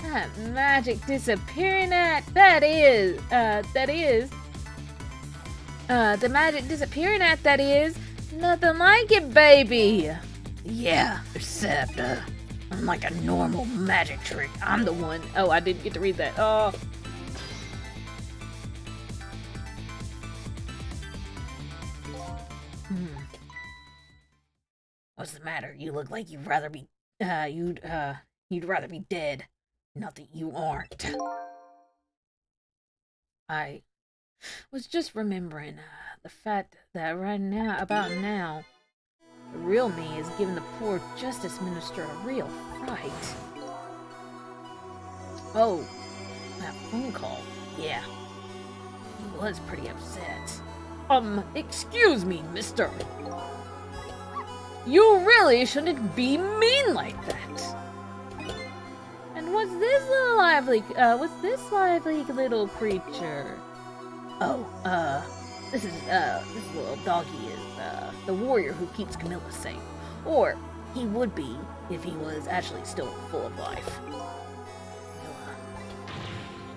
S1: That magic disappearing act, the magic disappearing act, that is, nothing like it, baby!
S2: Yeah, except, unlike a normal magic trick,
S1: I'm the one. Oh, I didn't get to read that. Oh.
S2: What's the matter? You look like you'd rather be dead. Not that you aren't.
S1: I was just remembering the fact that right now, the real me is giving the poor justice minister a real fright. Oh, that phone call.
S2: Yeah, he was pretty upset.
S1: Excuse me, mister. You really shouldn't be mean like that. And what's this lively little creature?
S2: Oh, this little doggy is, the warrior who keeps Camilla safe. Or, he would be if he was actually still full of life.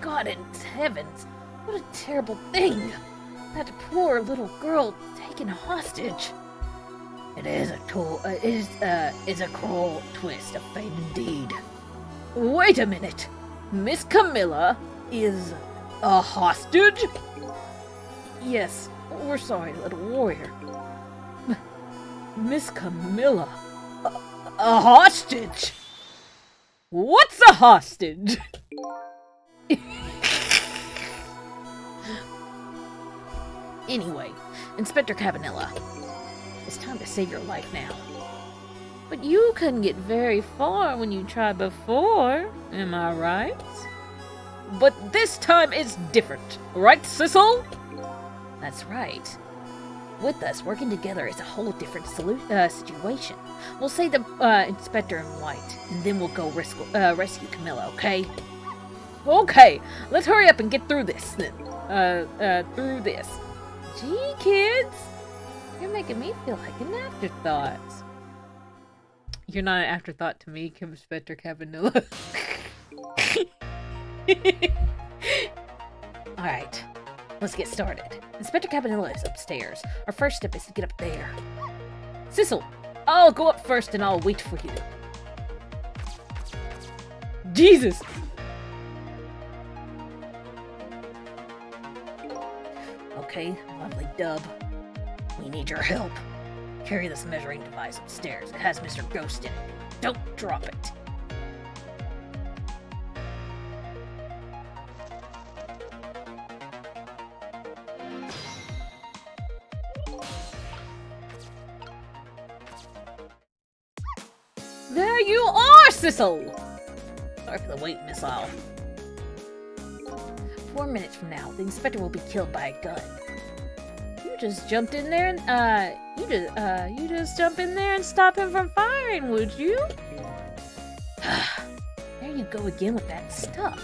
S1: God in heavens, what a terrible thing! That poor little girl taken hostage.
S2: It is a cruel twist of fate indeed.
S1: Wait a minute! Miss Camilla is a hostage? Yes, we're sorry, little warrior. Miss Camilla, a hostage? What's a hostage?
S2: Anyway, Inspector Cabanilla, it's time to save your life now.
S1: But you couldn't get very far when you tried before, am I right? But this time it's different, right, Sissel?
S2: That's right. With us, working together is a whole different situation. We'll say the Inspector in white, and then we'll go rescue Camilla, okay?
S1: Okay, let's hurry up and get through this then. Gee, kids, you're making me feel like an afterthought. You're not an afterthought to me, Inspector Cabanilla.
S2: Alright, let's get started. Inspector Cabanilla is upstairs. Our first step is to get up there.
S1: Sissel, I'll go up first and I'll wait for you. Jesus!
S2: Okay, lovely dub. We need your help. Carry this measuring device upstairs. It has Mr. Ghost in it. Don't drop it.
S1: There you are, Sissel!
S2: Sorry for the wait, Miss Owl. 4 minutes from now, the inspector will be killed by a gun.
S1: You just jumped in there and, you just jump in there and stop him from firing, would you?
S2: There you go again with that stuff.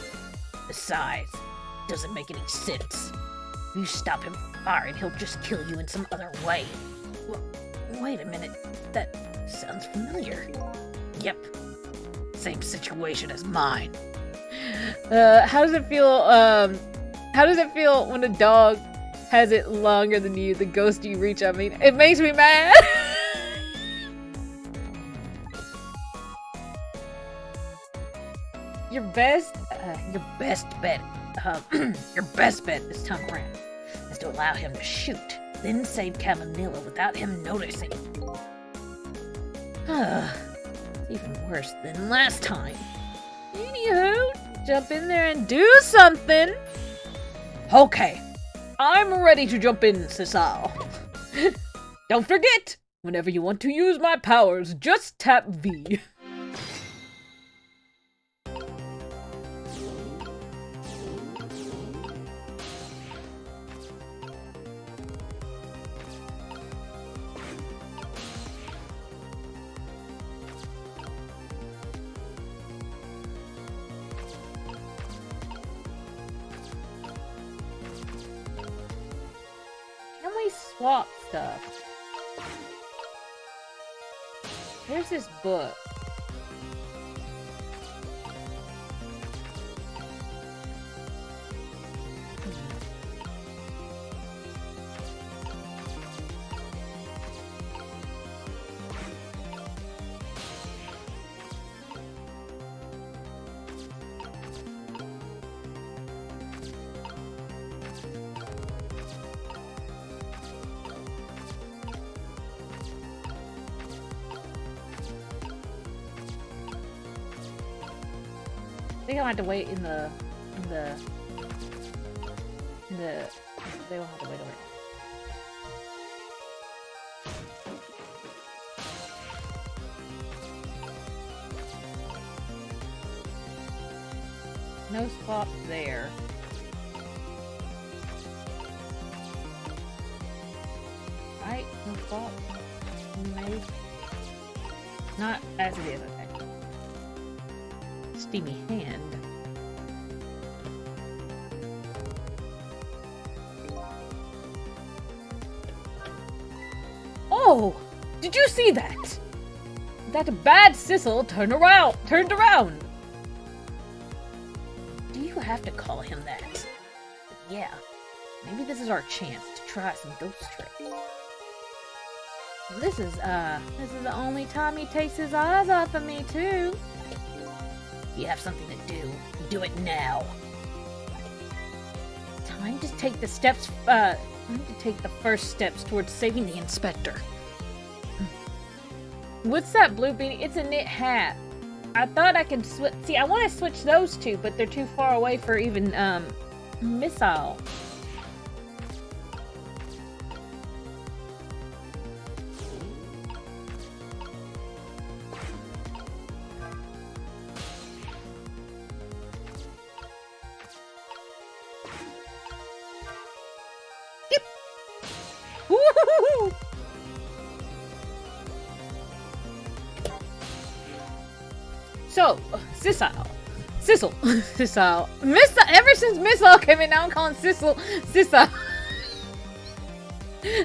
S2: Besides, it doesn't make any sense. If you stop him from firing, he'll just kill you in some other way. Well, wait a minute. That sounds familiar. Yep. Same situation as mine.
S1: How does it feel when a dog has it longer than you, the ghost you reach? I mean, it makes me mad.
S2: Your best bet this time around is to allow him to shoot, then save Cabanilla without him noticing. It's even worse than last time.
S1: Anywho, jump in there and do something.
S2: Okay, I'm ready to jump in, Sissal.
S1: Don't forget, whenever you want to use my powers, just tap V. swap stuff. There's this book. I think I'll have to wait in the they will have to wait over. No swap there. Right? No swap. Maybe. Not as it is, okay. Steamy hand. Oh! Did you see that? That bad Sissel turned around! Do you have to call him that? Yeah. Maybe this is our chance to try some ghost tricks. This is the only time he takes his eyes off of me, too. You have something to do. Do it now. Time to take the steps, time to take the first steps towards saving the inspector. What's that blue beanie? It's a knit hat. I thought I could switch. See, I want to switch those two, but they're too far away for even, missile. Woo-hoo-hoo-hoo! So, Sissel. Ever since Missile came in, now I'm calling Sissel.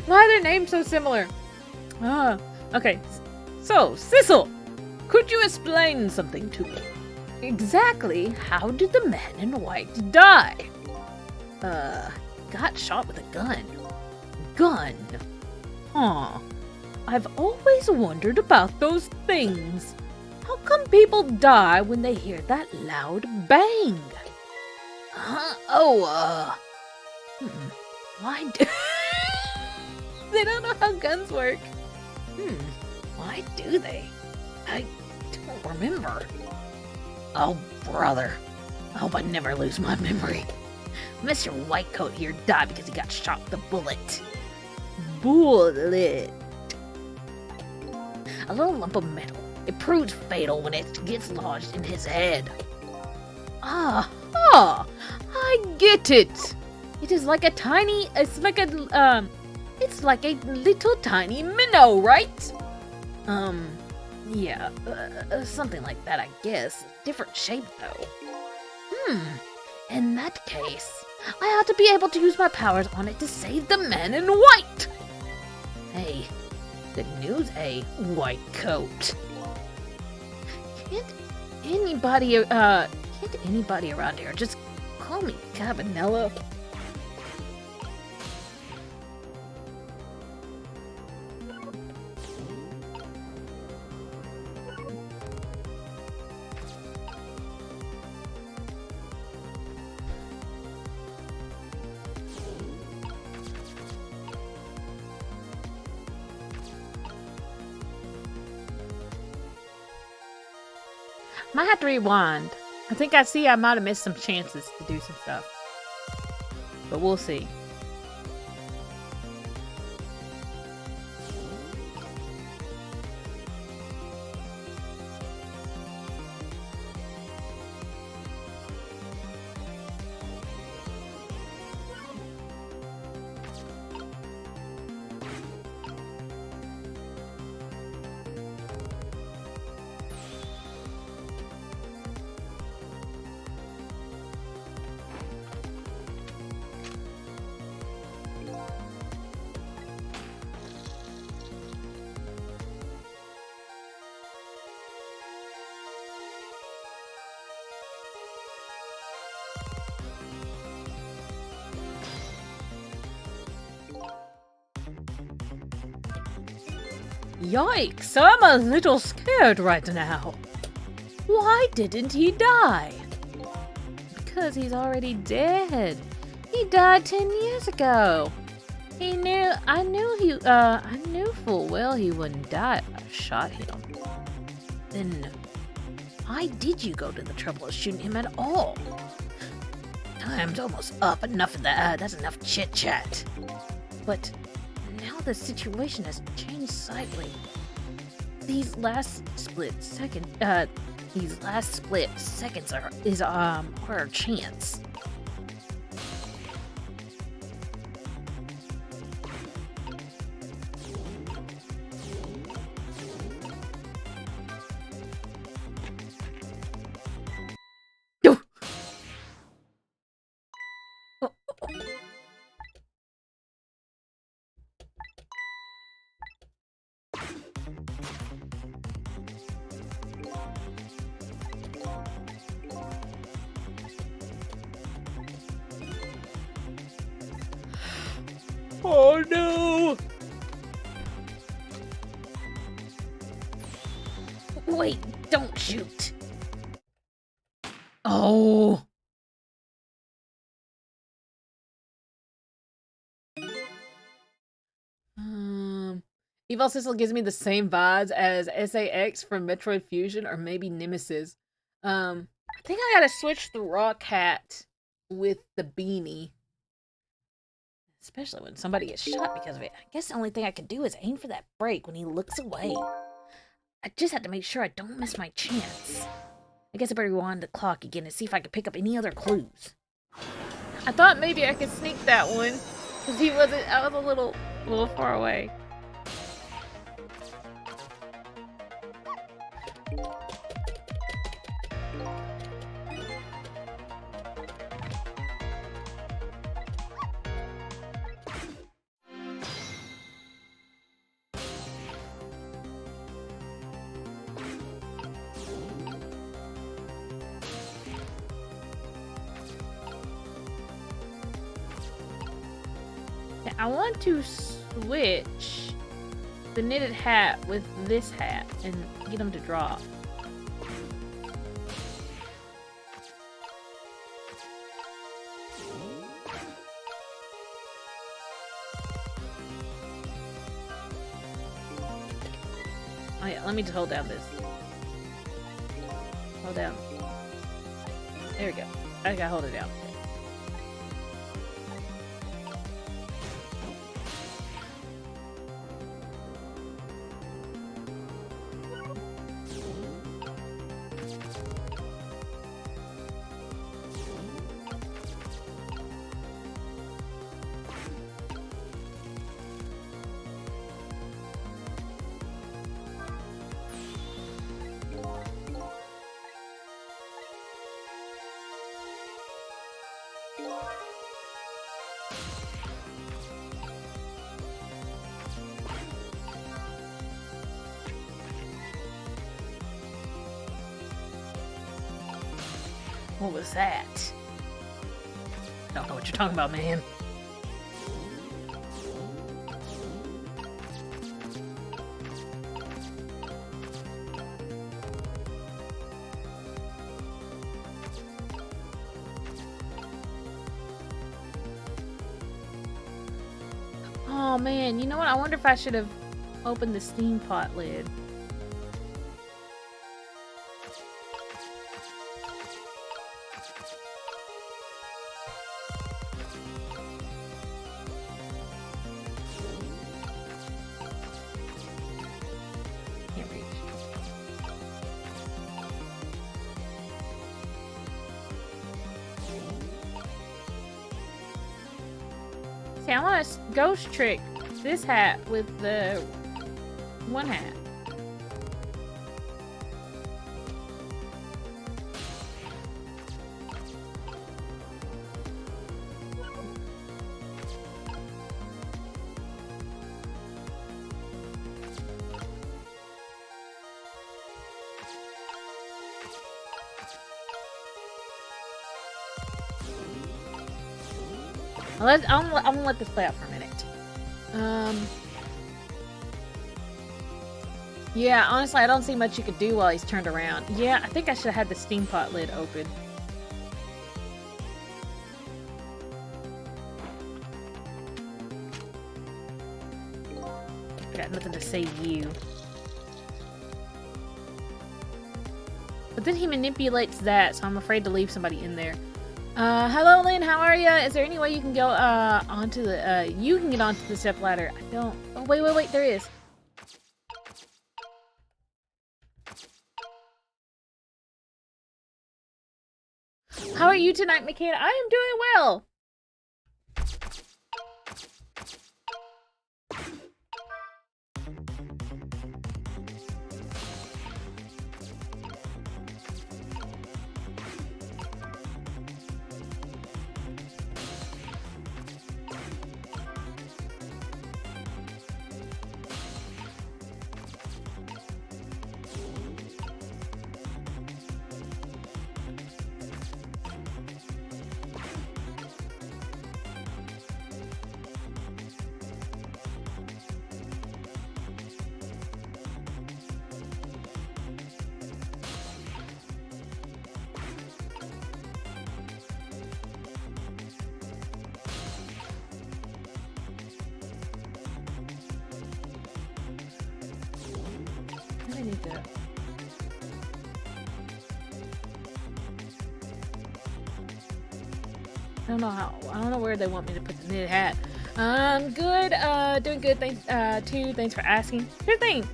S1: Why are their names so similar? Okay. So, Sissel, could you explain something to me? Exactly how did the man in white die? Got shot with a gun. Gun? Huh. I've always wondered about those things. How come people die when they hear that loud bang? Why do... They don't know how guns work. Why do they? I don't remember. Oh, brother. I hope I never lose my memory. Mr. Whitecoat here died because he got shot with a bullet. Bullet. A little lump of metal. It proves fatal when it gets lodged in his head. I get it. It's like a little tiny minnow, right? Yeah, something like that, I guess. Different shape, though. In that case, I ought to be able to use my powers on it to save the man in white. Hey, good news, white coat. Can't anybody around here just call me Cabanella? Might have to rewind. I think I might have missed some chances to do some stuff. But we'll see. Yikes, I'm a little scared right now. Why didn't he die? Because he's already dead. He died 10 years ago. I knew full well he wouldn't die if I shot him. Then why did you go to the trouble of shooting him at all? Time's almost up. Enough of that. That's enough chit-chat. But now the situation has changed slightly. These last split seconds are our chance. Oh no! Wait, don't shoot. Oh. Evil Sissel gives me the same vibes as SAX from Metroid Fusion or maybe Nemesis. I think I gotta switch the rock hat with the beanie. Especially when somebody gets shot because of it. I guess the only thing I can do is aim for that break when he looks away. I just have to make sure I don't miss my chance. I guess I better rewind the clock again and see if I can pick up any other clues. I thought maybe I could sneak that one. Because I was a little far away. I want to switch the knitted hat with this hat and get them to drop. Oh yeah, let me just hold down this. Hold down. There we go. I gotta hold it down. What was that? Don't know what you're talking about, man. Oh man, you know what? I wonder if I should have opened the steam pot lid. See, I want to ghost trick this hat with the one hat. I'm gonna let this play out for a minute. Yeah, honestly, I don't see much you could do while he's turned around. Yeah, I think I should have had the steam pot lid open. I got nothing to save you. But then he manipulates that, so I'm afraid to leave somebody in there. Hello, Lynn, how are ya? Is there any way you can go, onto the, you can get onto the step ladder? I don't... Oh, wait, there is. How are you tonight, McKenna? I am doing well. I need that. I don't know how. I don't know where they want me to put the knit hat. Good. Doing good. Thanks. Thanks for asking. Sure thing.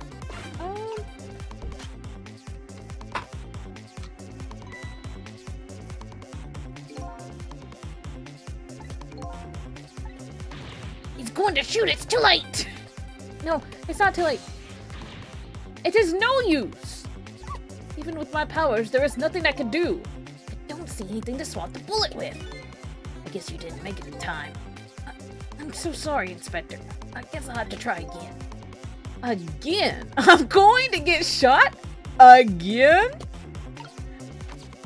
S2: He's going to shoot. It's too late.
S1: No, it's not too late. It is no use. Even with my powers, there is nothing I can do.
S2: I don't see anything to swap the bullet with. I guess you didn't make it in time. I'm so sorry, Inspector. I guess I'll have to try again.
S1: Again? I'm going to get shot? Again?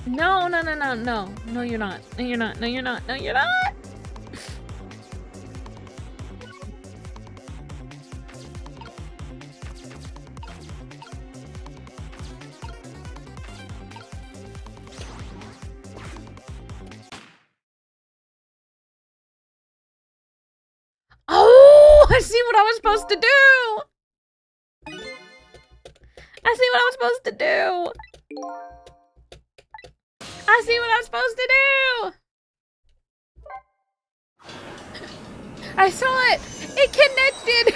S1: No. No, you're not. No, you're not. No, you're not. No, you're not. Oh, I see what I was supposed to do. I see what I was supposed to do. I see what I'm supposed to do. I saw it. It connected.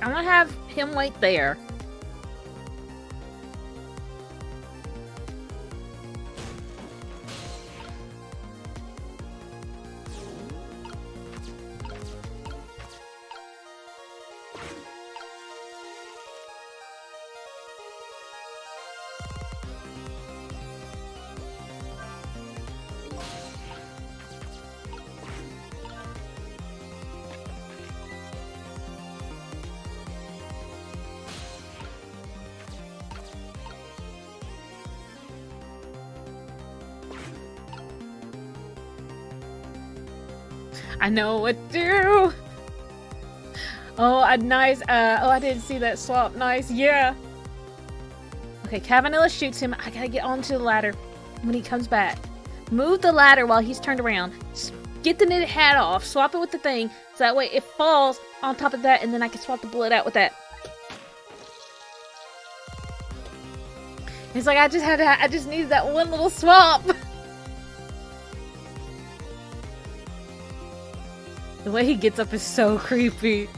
S1: I'm gonna have him wait there. I know what to do. Oh, nice. Oh, I didn't see that swap. Nice. Yeah. Okay, Cavanilla shoots him. I gotta get onto the ladder when he comes back. Move the ladder while he's turned around. Get the knitted hat off. Swap it with the thing. So that way it falls on top of that, and then I can swap the bullet out with that. He's like, I just needed that one little swap. The way he gets up is so creepy.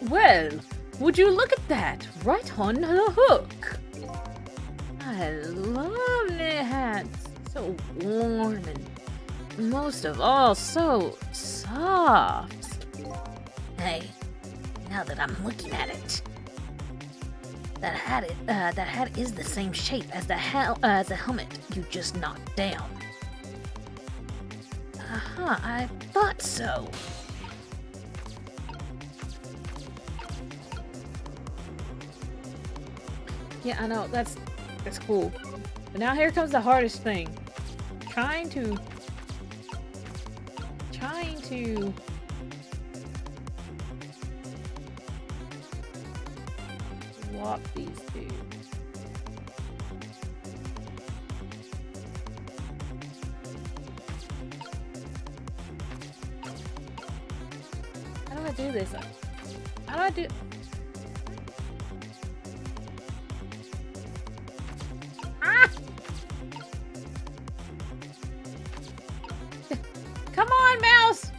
S1: Well, would you look at that? Right on the hook. I love knit hats. So warm and most of all, so soft.
S2: Hey, now that I'm looking at it, that hat is the same shape as the helmet you just knocked down. I thought so.
S1: Yeah, I know, that's cool. But now here comes the hardest thing. Trying to swap these two. How do I do this? How do I do? Ah! Come on, mouse!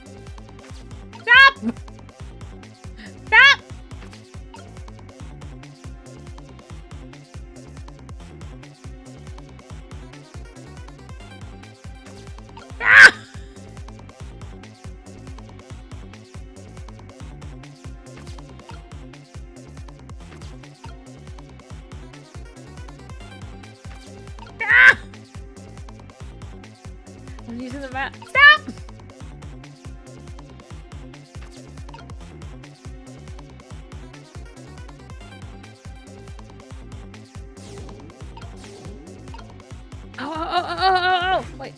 S1: Stop! Stop! Ah! Ah! I'm using the map. Stop! Oh, wait.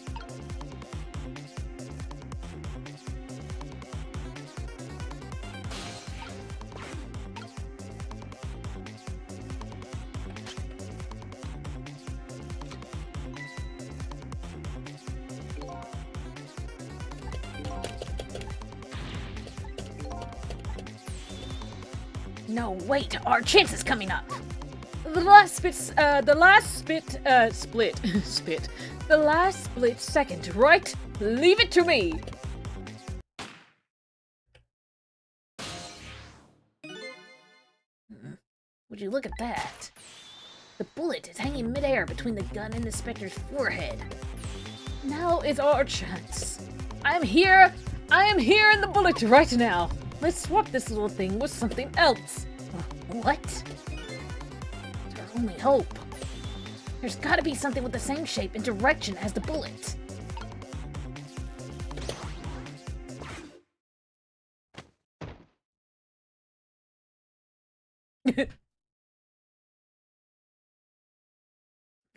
S2: No, wait, our chance is coming up.
S1: The last split second, right? Leave it to me.
S2: Would you look at that? The bullet is hanging midair between the gun and the Spectre's forehead.
S1: Now is our chance. I am here in the bullet right now. Let's swap this little thing with something else.
S2: What? It's our only hope. There's gotta be something with the same shape and direction as the bullet.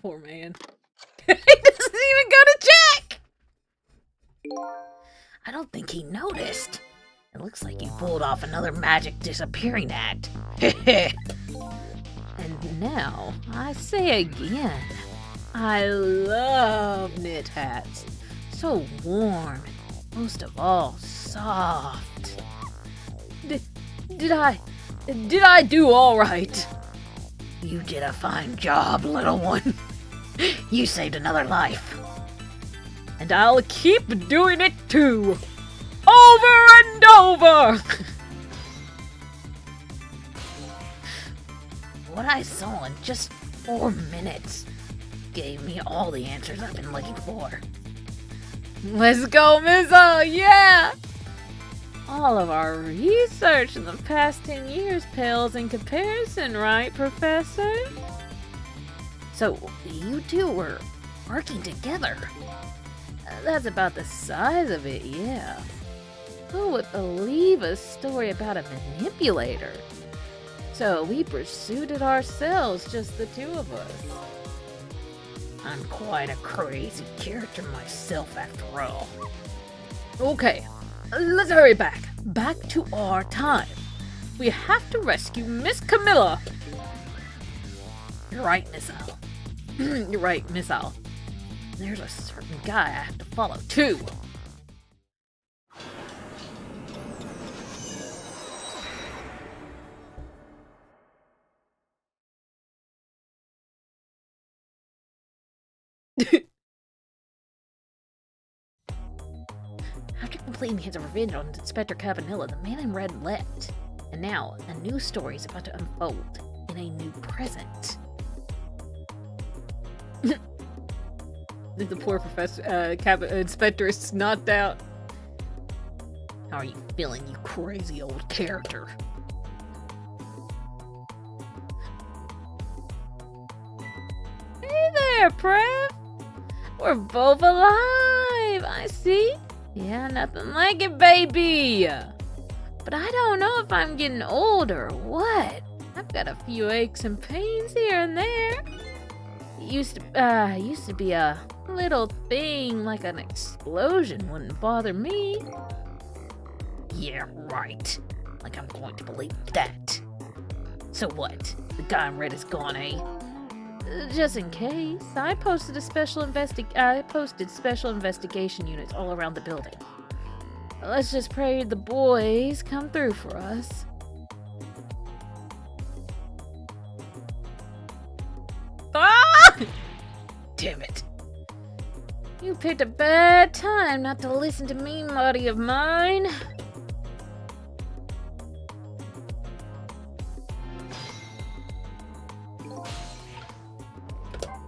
S1: Poor man. He doesn't even go to check!
S2: I don't think he noticed. It looks like he pulled off another magic disappearing act.
S1: And now, I say again, I love knit hats. So warm, and most of all, soft. Did I do all right?
S2: You did a fine job, little one. You saved another life.
S1: And I'll keep doing it too. Over and over!
S2: What I saw in just 4 minutes gave me all the answers I've been looking for.
S1: Let's go, Mizzo! Yeah! All of our research in the past 10 years pales in comparison, right, Professor?
S2: So, you two were working together.
S1: That's about the size of it, yeah. Who would believe a story about a manipulator? So we pursued it ourselves, just the two of us.
S2: I'm quite a crazy character myself, after all.
S1: Okay, let's hurry back. Back to our time. We have to rescue Miss Camilla.
S2: You're right, Miss Owl.
S1: You're right, Miss Owl.
S2: There's a certain guy I have to follow, too. After completing his revenge on Inspector Cabanilla, the man in red left.
S1: And now, a new story is about to unfold in a new present. The poor inspector is knocked out.
S2: How are you feeling, you crazy old character?
S1: Hey there, Prev! We're both alive, I see. Yeah, nothing like it, baby. But I don't know if I'm getting old or what. I've got a few aches and pains here and there. It used to be a little thing like an explosion wouldn't bother me.
S2: Yeah, right. Like I'm going to believe that. So what? The guy in red is gone, eh?
S1: Just in case, I posted special investigation units all around the building. Let's just pray the boys come through for us. Ah!
S2: Damn it.
S1: You picked a bad time not to listen to me, buddy of mine.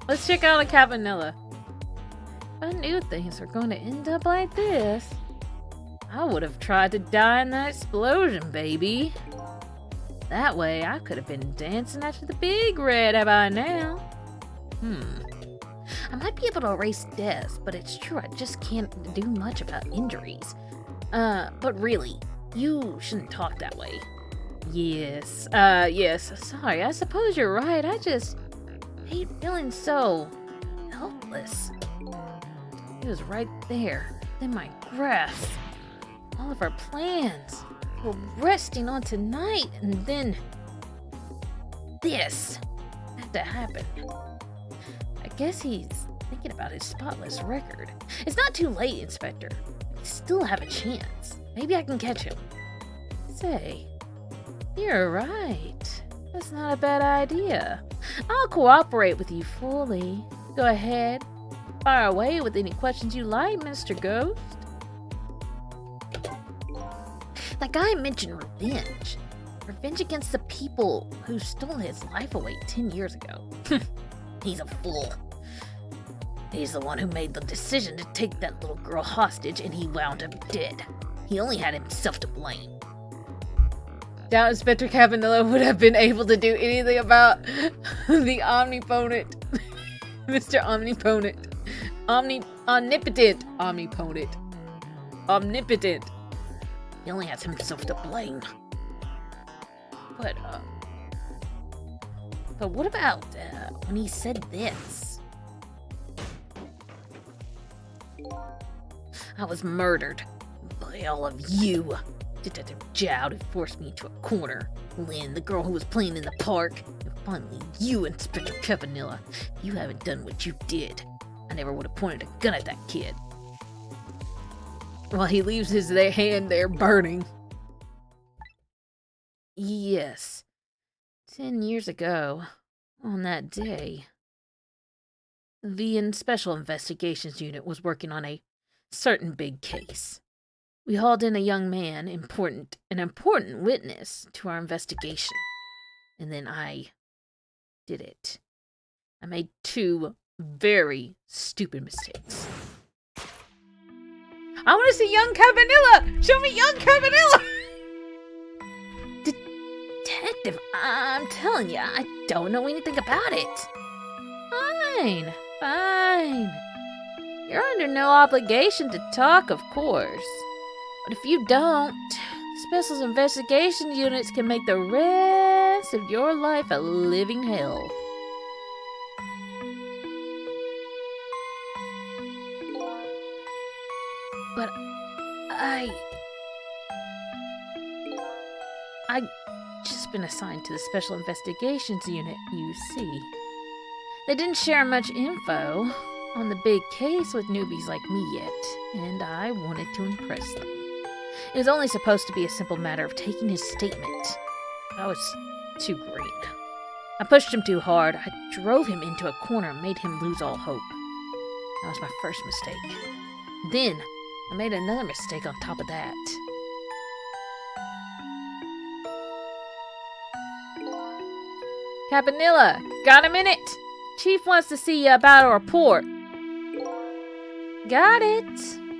S1: Let's check out a Cabanilla. I knew things were going to end up like this. I would have tried to die in that explosion, baby. That way, I could have been dancing after the big red by now. I might be able to erase deaths, but it's true I just can't do much about injuries. But really, you shouldn't talk that way. Yes, sorry, I suppose you're right. I just hate feeling so helpless. It was right there, in my grasp. All of our plans were resting on tonight, and then this had to happen. I guess he's thinking about his spotless record. It's not too late, Inspector. We still have a chance. Maybe I can catch him. Say, you're right. That's not a bad idea. I'll cooperate with you fully. Go ahead. Fire away with any questions you like, Mr. Ghost.
S2: That guy mentioned revenge. Revenge against the people who stole his life away 10 years ago. He's a fool. He's the one who made the decision to take that little girl hostage, and he wound up dead. He only had himself to blame.
S1: Doubt Inspector Cabanilla would have been able to do anything about the omnipotent Mr. Omnipotent. Omnipotent. Omnipotent.
S2: He only has himself to blame. But what about when he said this? I was murdered by all of you. Detective Jowd, who forced me into a corner. Lynn, the girl who was playing in the park. And finally, you, Inspector Cabanilla. You haven't done what you did. I never would have pointed a gun at that kid.
S1: While he leaves his hand there burning.
S2: Yes. 10 years ago, on that day, the Special Investigations Unit was working on a certain big case. We hauled in a young man, an important witness to our investigation. And then I did it. I made 2 very stupid mistakes.
S1: I want to see young Cabanilla! Show me young Cabanilla!
S2: Detective, I'm telling you, I don't know anything about it.
S1: Fine. You're under no obligation to talk, of course. But if you don't, Special Investigation Units can make the rest of your life a living hell.
S2: But I
S1: just been assigned to the Special Investigations Unit, you see. They didn't share much info on the big case with newbies like me yet, and I wanted to impress them. It was only supposed to be a simple matter of taking his statement. I was too green. I pushed him too hard. I drove him into a corner and made him lose all hope. That was my first mistake. Then, I made another mistake on top of that. Cabanilla, got a minute? Chief wants to see you about a report. Got it.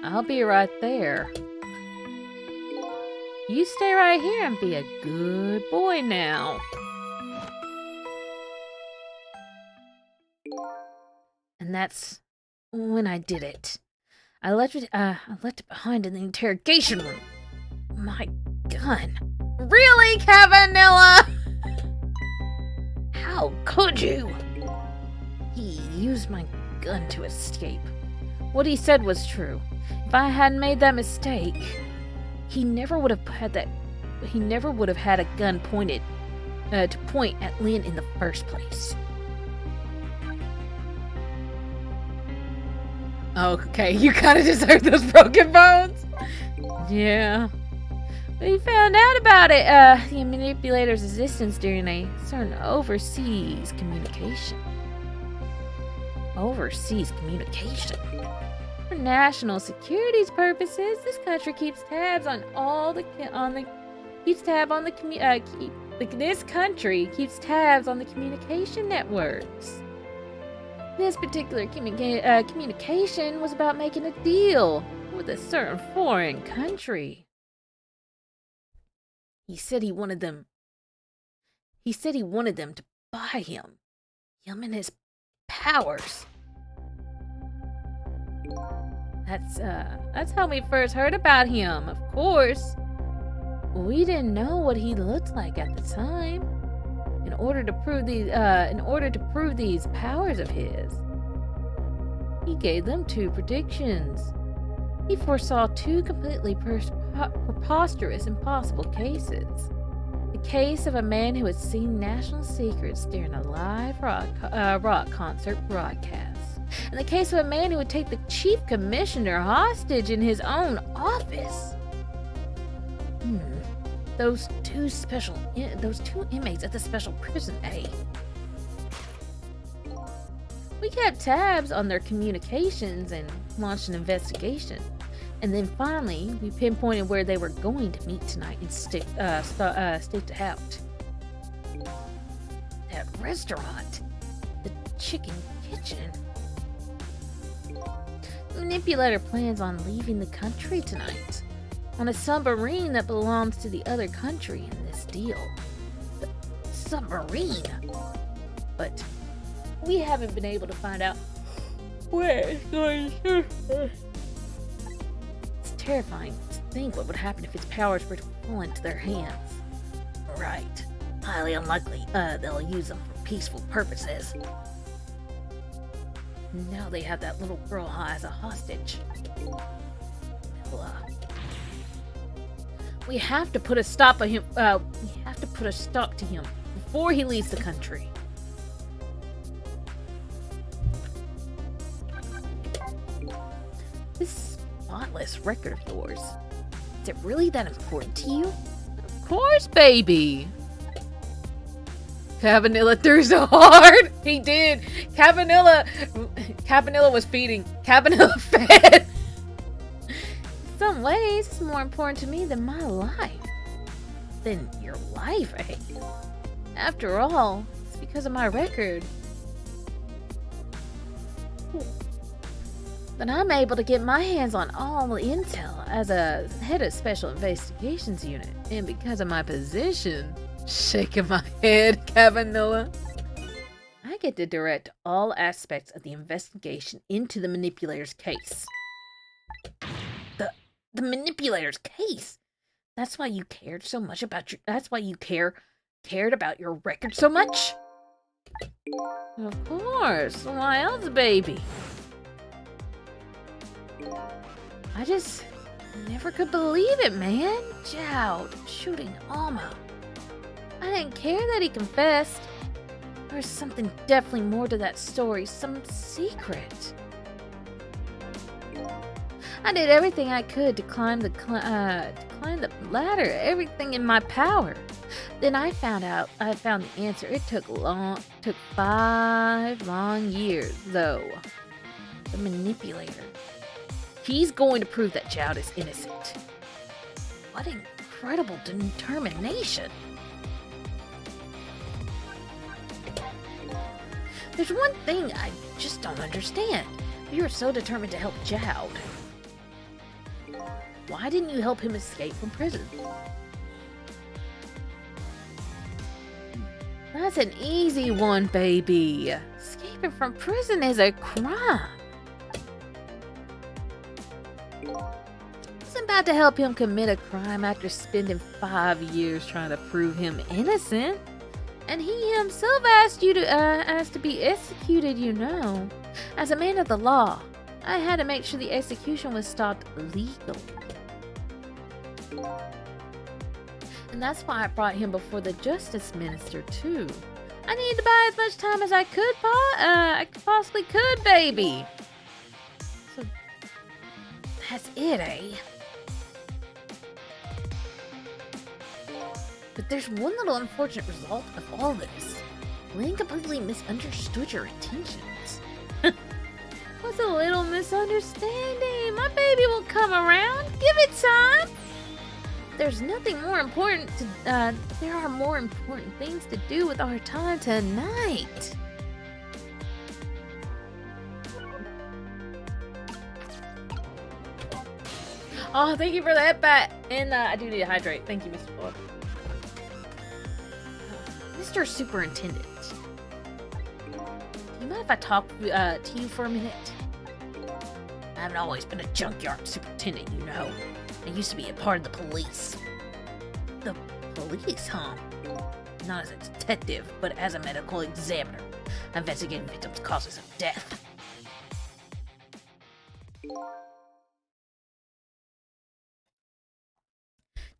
S1: I'll be right there. You stay right here and be a good boy now. And that's when I did it. I left it behind in the interrogation room. My gun. Really, Cabanilla? How could you? He used my gun to escape. What he said was true. If I hadn't made that mistake, he never would have had a gun pointed to point at Lynn in the first place. Okay, you kind of just heard those broken bones? Yeah. We found out about it, the manipulator's existence during a certain overseas communication. Overseas communication? For national security's purposes, this country keeps tabs on this country keeps tabs on the communication networks. This particular communication was about making a deal with a certain foreign country. He said he wanted them to buy him and his powers. That's how we first heard about him, of course. We didn't know what he looked like at the time. In order to prove these powers of his, he gave them 2 predictions. He foresaw 2 completely preposterous, impossible cases. The case of a man who had seen national secrets during a live rock concert broadcast, and the case of a man who would take the chief commissioner hostage in his own office. Those two inmates at the special prison A. We kept tabs on their communications and launched an investigation. And then finally, we pinpointed where they were going to meet tonight and staked it out. That restaurant. The Chicken Kitchen. The manipulator plans on leaving the country tonight. On a submarine that belongs to the other country in this deal. The submarine? But we haven't been able to find out where it's going to. It's terrifying to think what would happen if its powers were to fall into their hands. Right. Highly unlikely they'll use them for peaceful purposes. Now they have that little girl as a hostage. We have to put a stop to him. We have to put a stop to him before he leaves the country. This spotless record of yours, is it really that important to you? Of course, baby. Cabanilla threw so hard. He did. Cabanilla was feeding. Cabanilla fed. In some ways, it's more important to me than my life. Than your life, eh? After all, it's because of my record that I'm able to get my hands on all the intel as a head of Special Investigations Unit. And because of my position, shaking my head, Cabanilla, I get to direct all aspects of the investigation into the manipulator's case. The manipulator's case. That's why you cared so much about that's why you cared about your record so much? Of course. Why else, baby? I just never could believe it, man. Jowd shooting Alma. I didn't care that he confessed. There's something definitely more to that story, some secret. I did everything I could to climb the ladder, everything in my power. Then I found the answer. It took 5 long years, though. The manipulator. He's going to prove that Jowd is innocent. What incredible determination.
S2: There's one thing I just don't understand. You're so determined to help Jowd. Why didn't you help him escape from prison?
S1: That's an easy one, baby. Escaping from prison is a crime. It's about to help him commit a crime after spending 5 years trying to prove him innocent. And he himself asked to be executed, you know. As a man of the law, I had to make sure the execution was stopped legally. And that's why I brought him before the Justice Minister, too. I needed to buy as much time as I possibly could, baby.
S2: So, that's it, eh? But there's one little unfortunate result of all this. Lynn completely misunderstood your intentions.
S1: What's a little misunderstanding? My baby will come around. Give it time.
S2: There's nothing more important to, there are more important things to do with our time tonight.
S1: Oh, thank you for that, Bat. And I do need to hydrate. Thank you, Mr. Ford.
S2: Mr. Superintendent, do you mind if I talk to you for a minute? I haven't always been a junkyard superintendent, you know. I used to be a part of the police. The police, huh? Not as a detective, but as a medical examiner, investigating victims' causes of death.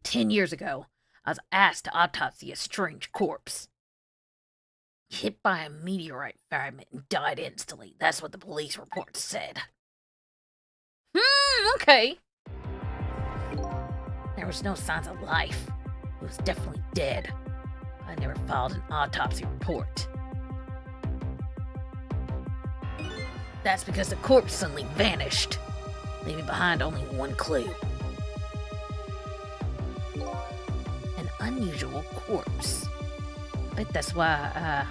S2: "10 years ago, I was asked to autopsy a strange corpse. Hit by a meteorite fragment and died instantly. That's what the police report said."
S1: Okay.
S2: There was no signs of life. He was definitely dead. I never filed an autopsy report. That's because the corpse suddenly vanished, leaving behind only one clue. An unusual corpse. Bet that's why,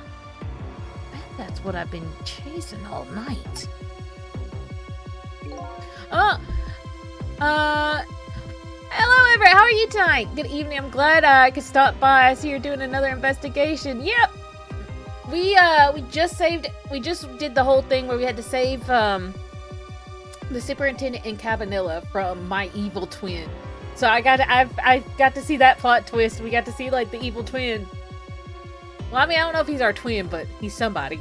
S2: bet that's what I've been chasing all night.
S1: Hello, Everett. How are you tonight? Good evening. I'm glad I could stop by. I see you're doing another investigation. Yep. We just did the whole thing where we had to save, the superintendent in Cabanilla from my evil twin. So I got to see that plot twist. We got to see, like, the evil twin. Well, I mean, I don't know if he's our twin, but he's somebody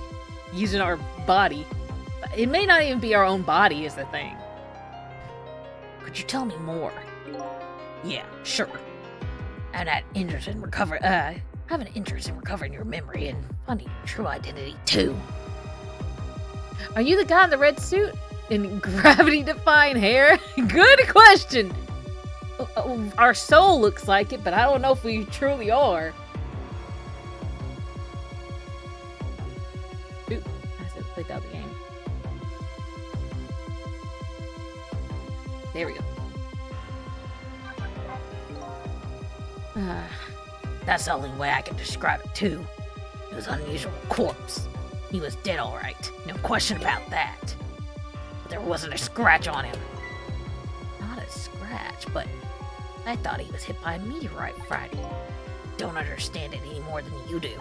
S1: using our body. It may not even be our own body is the thing.
S2: Could you tell me more? Yeah, sure. I have an interest in recovering your memory and finding your true identity too.
S1: Are you the guy in the red suit and gravity-defying hair? Good question. Our soul looks like it, but I don't know if we truly are. Ooh, I said click out the game. There we go.
S2: That's the only way I can describe it too. It was an unusual corpse. He was dead alright, no question about that. But there wasn't a scratch on him. Not a scratch, but I thought he was hit by a meteorite fragment. Don't understand it any more than you do.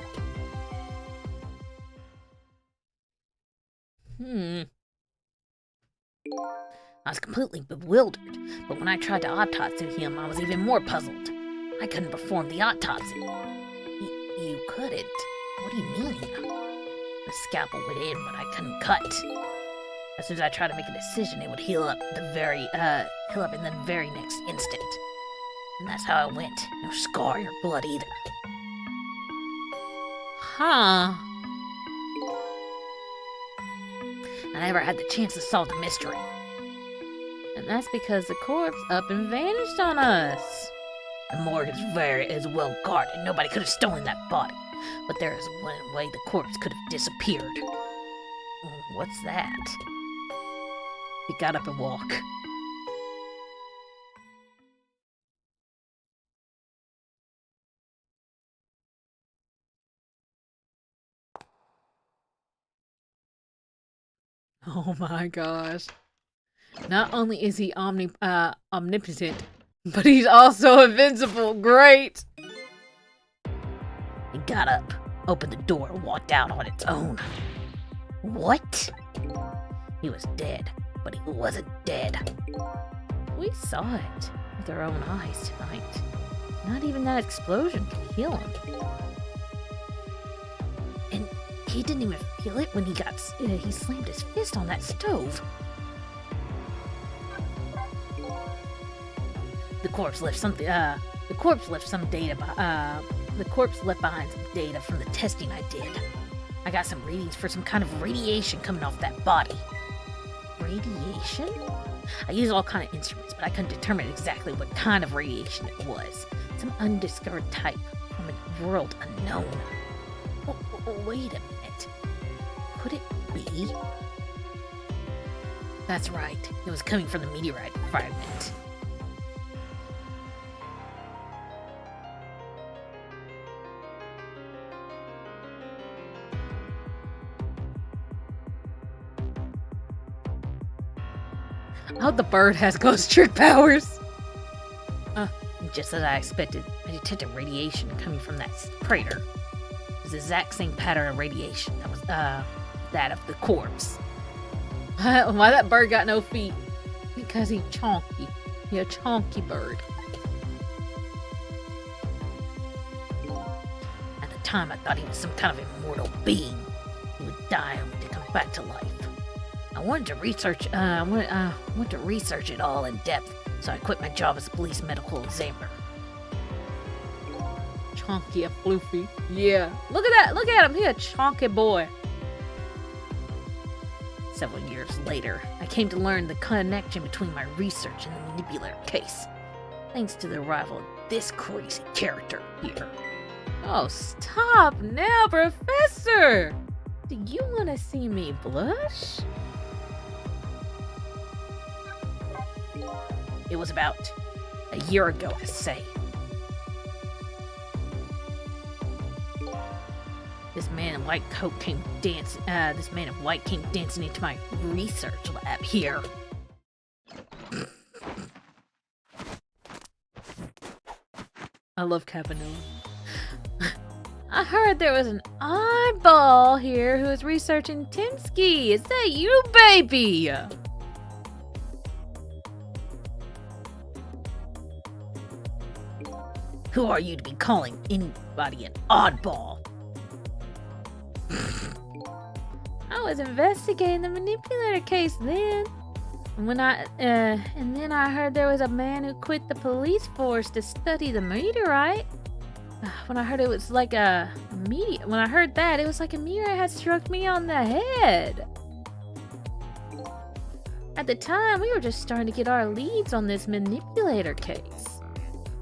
S2: I was completely bewildered, but when I tried to autopsy him, I was even more puzzled. I couldn't perform the autopsy. You couldn't? What do you mean? The scalpel went in, but I couldn't cut. As soon as I tried to make a decision, it would heal up in the very next instant. And that's how it went. No scar or blood either.
S1: Huh.
S2: I never had the chance to solve the mystery.
S1: And that's because the corpse up and vanished on us.
S2: The morgue is well guarded. Nobody could have stolen that body. But there is one way the corpse could have disappeared. What's that? He got up and walked.
S1: Oh my gosh. Not only is he omnipotent, but he's also invincible. Great!
S2: He got up, opened the door, and walked out on its own. What? He was dead, but he wasn't dead.
S1: We saw it with our own eyes tonight. Not even that explosion can heal him.
S2: And he didn't even feel it when he slammed his fist on that stove. The corpse left some data. The corpse left behind some data from the testing I did. I got some readings for some kind of radiation coming off that body.
S1: Radiation?
S2: I used all kind of instruments, but I couldn't determine exactly what kind of radiation it was. Some undiscovered type from a world unknown. Wait a minute. Could it be? That's right. It was coming from the meteorite fragment.
S1: Oh, the bird has ghost trick powers.
S2: Just as I expected, I detected radiation coming from that crater. It was the exact same pattern of radiation that was that of the corpse.
S1: Why that bird got no feet? Because he's chonky. He a chonky bird.
S2: At the time, I thought he was some kind of immortal being. He would die only to come back to life. I wanted to research it all in depth, so I quit my job as a police medical examiner.
S1: Chonky and floofy. Yeah. Look at that. Look at him. He a chonky boy.
S2: Several years later, I came to learn the connection between my research and the manipulator case, thanks to the arrival of this crazy character here.
S1: Oh, stop now, Professor! Do you want to see me blush?
S2: It was about a year ago, I say. This man in white came dancing into my research lab here.
S1: I love Cavanilla. I heard there was an oddball here who was researching Timsky. Is that you, baby?
S2: Who are you to be calling anybody an oddball?
S1: I was investigating the manipulator case then. And then I heard there was a man who quit the police force to study the meteorite. When I heard it was like a meteor, when I heard that, it was like a meteorite had struck me on the head. At the time, we were just starting to get our leads on this manipulator case.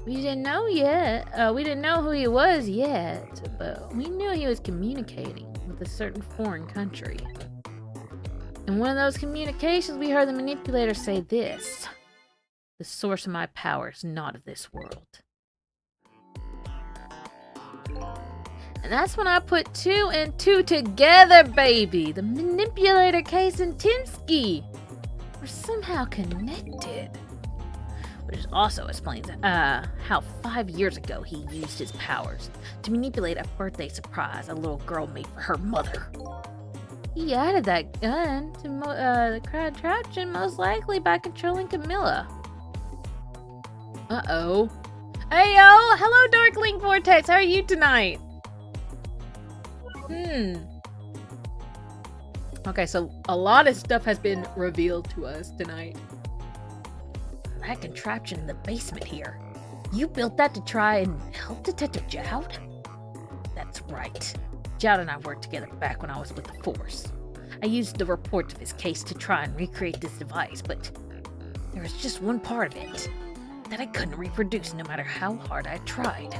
S1: We didn't know yet. We didn't know who he was yet, but we knew he was communicating with a certain foreign country. In one of those communications, we heard the manipulator say this: "The source of my power is not of this world." And that's when I put 2 and 2 together, baby. The manipulator case and Timsky were somehow connected. Which also explains how 5 years ago he used his powers to manipulate a birthday surprise a little girl made for her mother. He added that gun to the contraption most likely by controlling Camilla. Uh-oh. Hey, yo! Hello, Darkling Vortex! How are you tonight? Okay, so a lot of stuff has been revealed to us tonight.
S2: That contraption in the basement here. You built that to try and help Detective Jowd? That's right. Jowd and I worked together back when I was with the Force. I used the report of his case to try and recreate this device, but there was just one part of it that I couldn't reproduce no matter how hard I tried.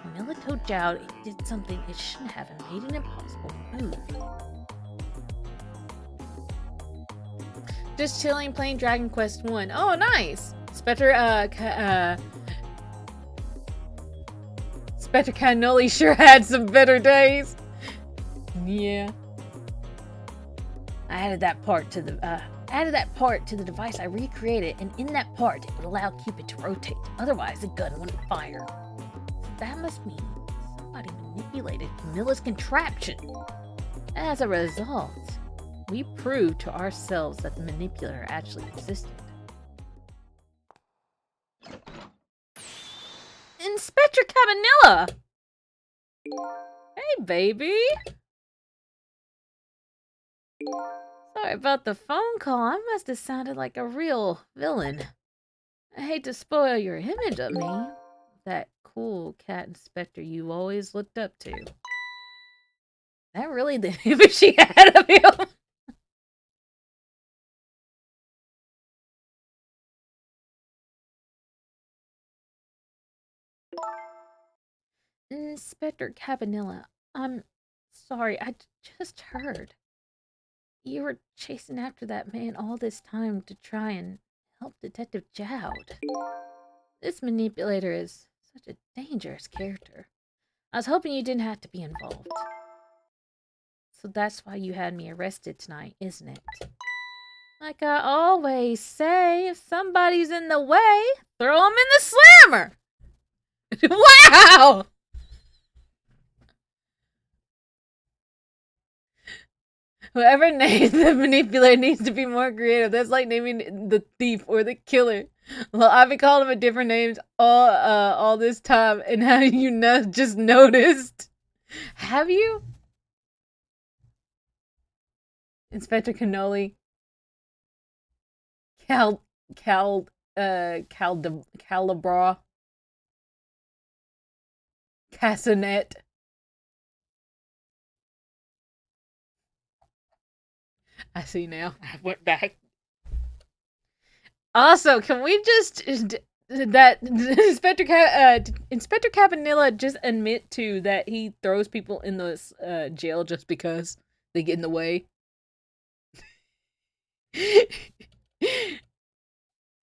S2: Camilla told Jowd it did something it shouldn't have and made an impossible move.
S1: Just chilling, playing Dragon Quest 1. Oh, nice! Spectre Cannoli sure had some better days. Yeah.
S2: I added that part to the device I recreated, and in that part, it would allow Cupid to rotate. Otherwise, the gun wouldn't fire. That must mean somebody manipulated Camilla's contraption. As a result, we proved to ourselves that the manipulator actually existed. Inspector Cabanilla! Hey, baby! Sorry about the phone call. I must have sounded like a real villain. I hate to spoil your image of me. That cool cat inspector you always looked up to. That really the image she had of him? Inspector Cabanilla, I'm sorry, I just heard. You were chasing after that man all this time to try and help Detective Jowd. This manipulator is such a dangerous character. I was hoping you didn't have to be involved. So that's why you had me arrested tonight, isn't it? Like I always say, if somebody's in the way, throw them in the slammer! Wow! Whoever names the manipulator needs to be more creative. That's like naming the thief or the killer. Well, I've been calling him different names all this time, and how you just noticed? Have you? Inspector Cannoli. Calibra. Casanet. I see now. I went back. Also, can we just that Inspector Cabanilla just admit to that he throws people in this jail just because they get in the way?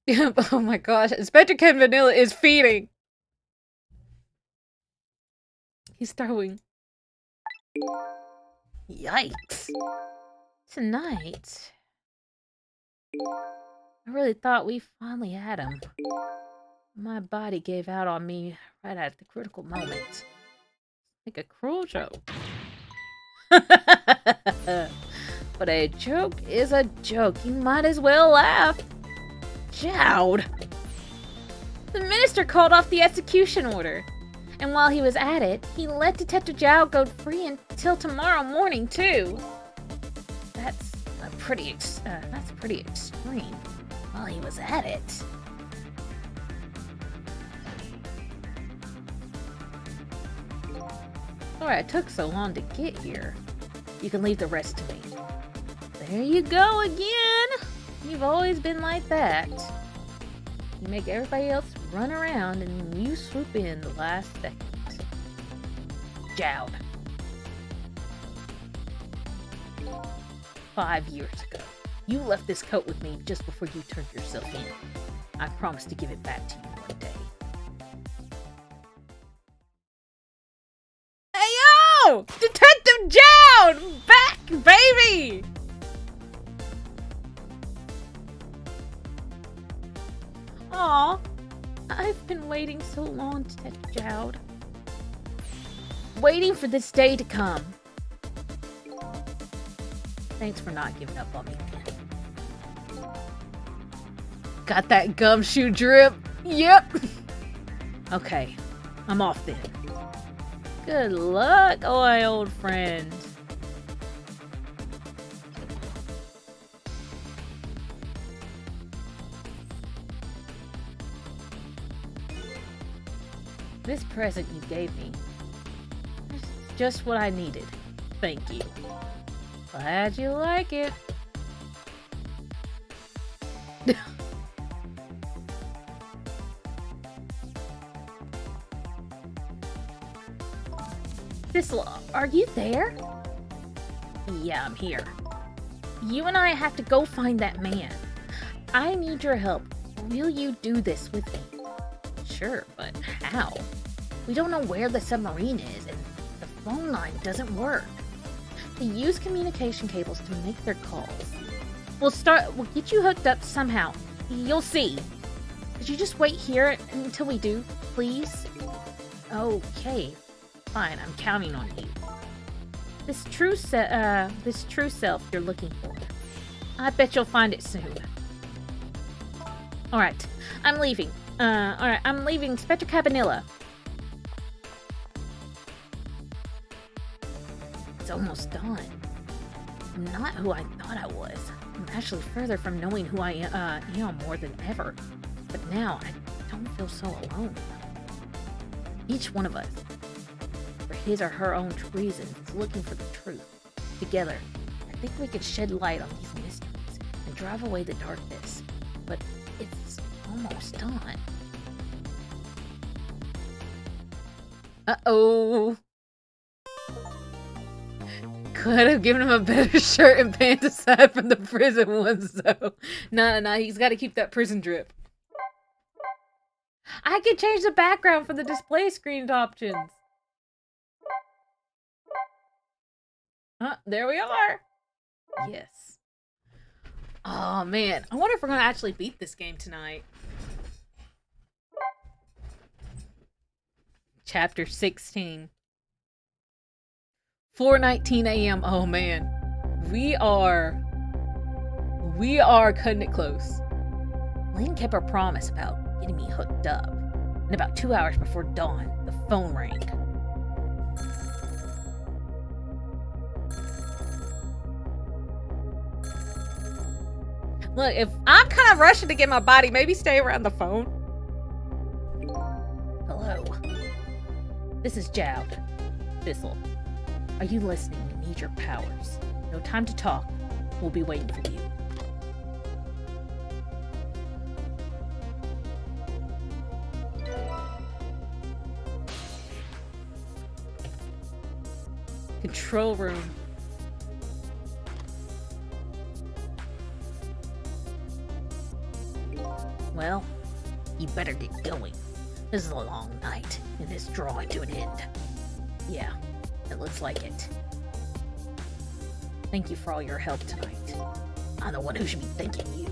S2: Oh my gosh, Inspector Cabanilla is feeding. He's throwing. Yikes. Tonight, I really thought we finally had him. My body gave out on me right at the critical moment. Like a cruel joke. But a joke is a joke. You might as well laugh. Jowd! The minister called off the execution order. And while he was at it, he let Detective Jowd go free until tomorrow morning, too. That's pretty extreme. While he was at it. Sorry it took so long to get here. You can leave the rest to me. There you go again! You've always been like that. You make everybody else run around and you swoop in the last second. Jowd. 5 years ago, you left this coat with me just before you turned yourself in. I promised to give it back to you one day. Hey yo! Detective Jowd! Back, baby! Aw, I've been waiting so long, Detective Jowd. Waiting for this day to come. Thanks for not giving up on me. Got that gumshoe drip? Yep. Okay, I'm off then. Good luck, my old friend. This present you gave me is just what I needed. Thank you. Glad you like it. Thistle, are you there? Yeah, I'm here. You and I have to go find that man. I need your help. Will you do this with me? Sure, but how? We don't know where the submarine is, and the phone line doesn't work.
S1: They use communication cables to make their calls. We'll get you hooked up somehow. You'll see. Could you just wait here until we do, please? Okay. Fine, I'm counting on you. This true self you're looking for. I bet you'll find it soon. Alright, I'm leaving. I'm leaving Inspector Cabanilla. It's almost dawn. I'm not who I thought I was. I'm actually further from knowing who I am more than ever. But now, I don't feel so alone. Each one of us, for his or her own reasons, is looking for the truth. Together, I think we could shed light on these mysteries and drive away the darkness. But it's almost dawn. Uh-oh. Could have given him a better shirt and pants aside from the prison ones, though. Nah, he's got to keep that prison drip. I can change the background for the display screen options. There we are. Yes. Oh, man. I wonder if we're going to actually beat this game tonight. Chapter 16. 4:19 a.m. Oh, man. We are cutting it close. Lane kept her promise about getting me hooked up. And about 2 hours before dawn, the phone rang. Look, if I'm kind of rushing to get my body, maybe stay around the phone. Hello. This is Jowd. Thistle. Are you listening? You need your powers. No time to talk. We'll be waiting for you. Control room. Well, you better get going. This is a long night, and it's drawing to an end. Yeah, it looks like it. Thank you for all your help tonight. I'm the one who should be thanking you.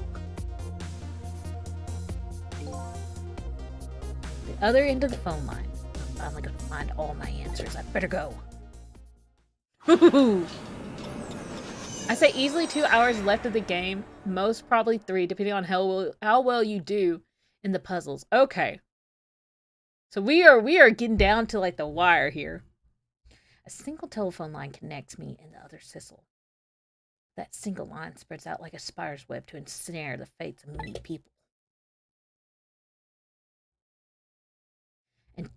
S1: The other end of the phone line. I'm finally gonna find all my answers. I better go. I say easily 2 hours left of the game. Most probably 3, depending on how well you do in the puzzles. Okay. So we are getting down to like the wire here. A single telephone line connects me and the other Sissel. That single line spreads out like a spider's web to ensnare the fates of many people. And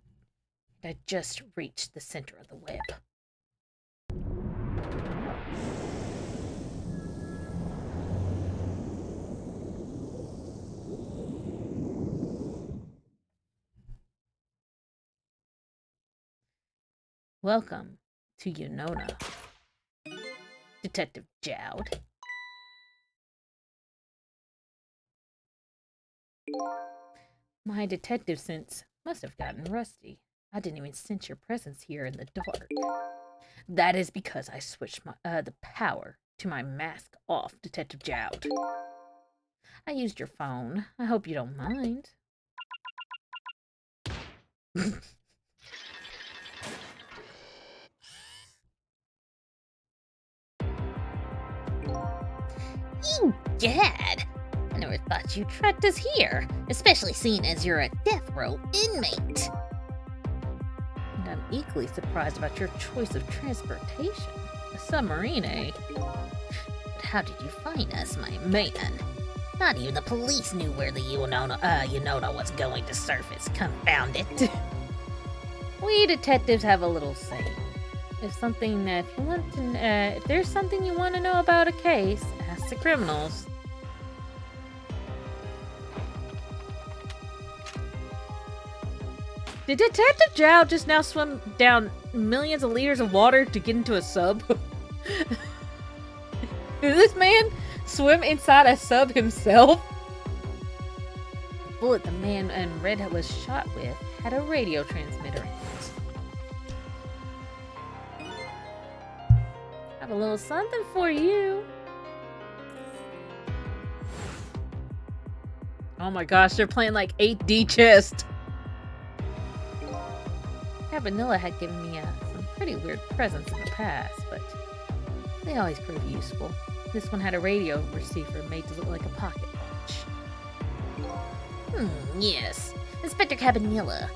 S1: I just reached the center of the web. Welcome to Unona, Detective Jowd. My detective sense must have gotten rusty. I didn't even sense your presence here in the dark. That is because I switched the power to my mask off, Detective Jowd. I used your phone. I hope you don't mind.
S2: Egad! I never thought you tracked us here, especially seeing as you're a death row inmate.
S1: And I'm equally surprised about your choice of transportation. A submarine, eh?
S2: But how did you find us, my man? Not even the police knew where the Unona was going to surface, confound it.
S1: We detectives have a little say. If there's something you want to know about a case, ask the criminals. Did Detective Jowd just now swim down millions of liters of water to get into a sub? Did this man swim inside a sub himself? The bullet the man in red was shot with had a radio transmitter in it. Have a little something for you. Oh my gosh, they're playing like 8D chess. Cabanilla had given me some pretty weird presents in the past, but they always prove useful. This one had a radio receiver made to look like a pocket watch.
S2: Yes. Inspector Cabanilla.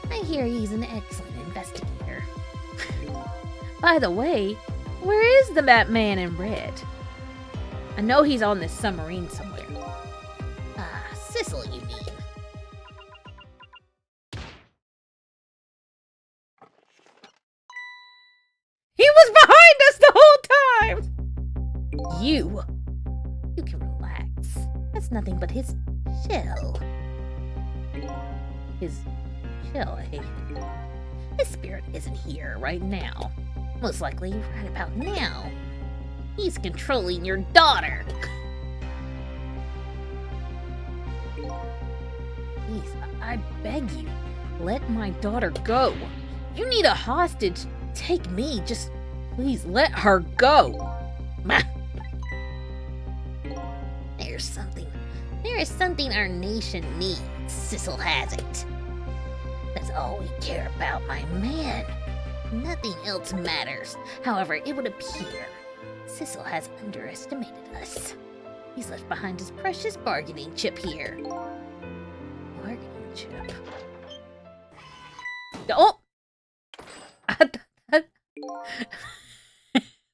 S2: I hear he's an excellent investigator.
S1: By the way, where is the Batman in red? I know he's on this submarine somewhere.
S2: Sissel, you mean?
S1: He was behind us the whole time!
S2: You can relax. That's nothing but his shell.
S1: His shell, eh?
S2: His spirit isn't here right now. Most likely right about now. He's controlling your daughter.
S1: Please, I beg you, let my daughter go. You need a hostage. Take me. Just please let her go.
S2: There is something our nation needs. Sissel has it. That's all we care about, my man. Nothing else matters. However, it would appear Sissel has underestimated us. He's left behind his precious bargaining chip here. Bargaining chip.
S1: Oh!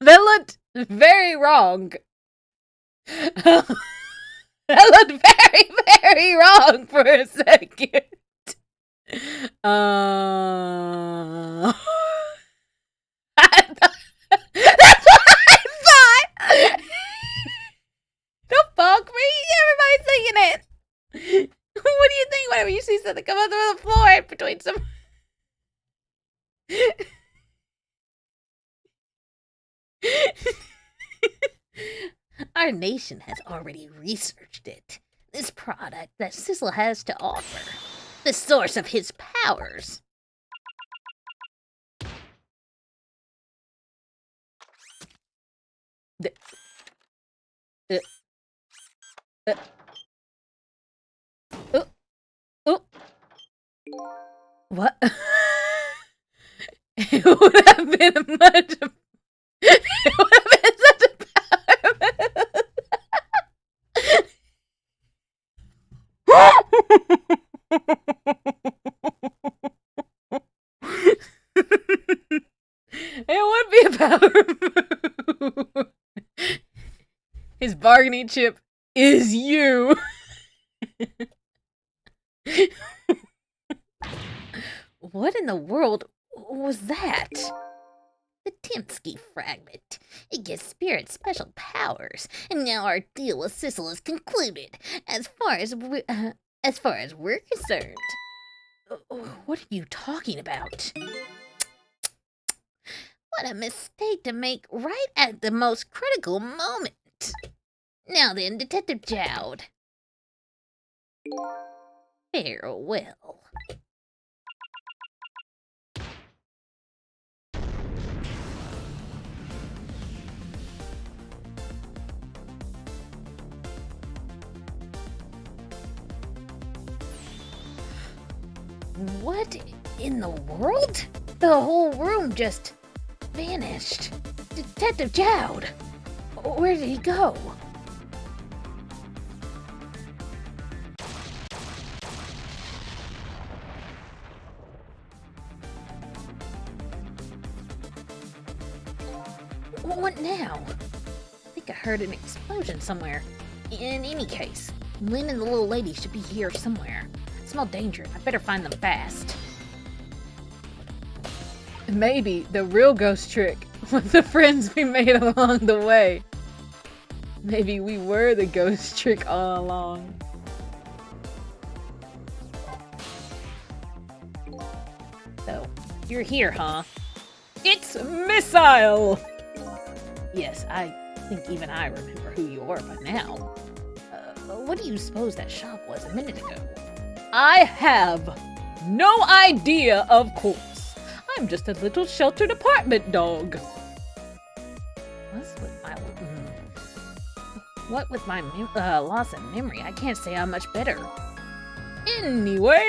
S1: That looked very wrong. That looked very, very wrong for a second. That's what I thought! The fuck, me? Everybody's thinking it. What do you think whenever you see something come up on the floor in between some...
S2: Our nation has already researched it. This product that Sissel has to offer. The source of his powers.
S1: What? It would have been much... It would have been such a power. It would be a power move. His bargaining chip is you. What in the world was that?
S2: The Timsky fragment. It gives spirits special powers, and now our deal with Sissel is concluded. As far as we're concerned.
S1: What are you talking about?
S2: What a mistake to make right at the most critical moment. Now then, Detective Jowd. Farewell. What in the world? The whole room just vanished. Detective Jowd! Where did he go? What now?
S1: I think I heard an explosion somewhere.
S2: In any case, Lynn and the little lady should be here somewhere. I smell danger. I better find them fast.
S1: Maybe the real ghost trick was the friends we made along the way. Maybe we were the ghost trick all along. So, you're here, huh? It's Missile! Yes, I think even I remember who you are by now.
S2: What do you suppose that shop was a minute ago?
S1: I have no idea, of course. I'm just a little sheltered apartment dog.
S2: What with my loss of memory, I can't say I'm much better.
S1: Anyway,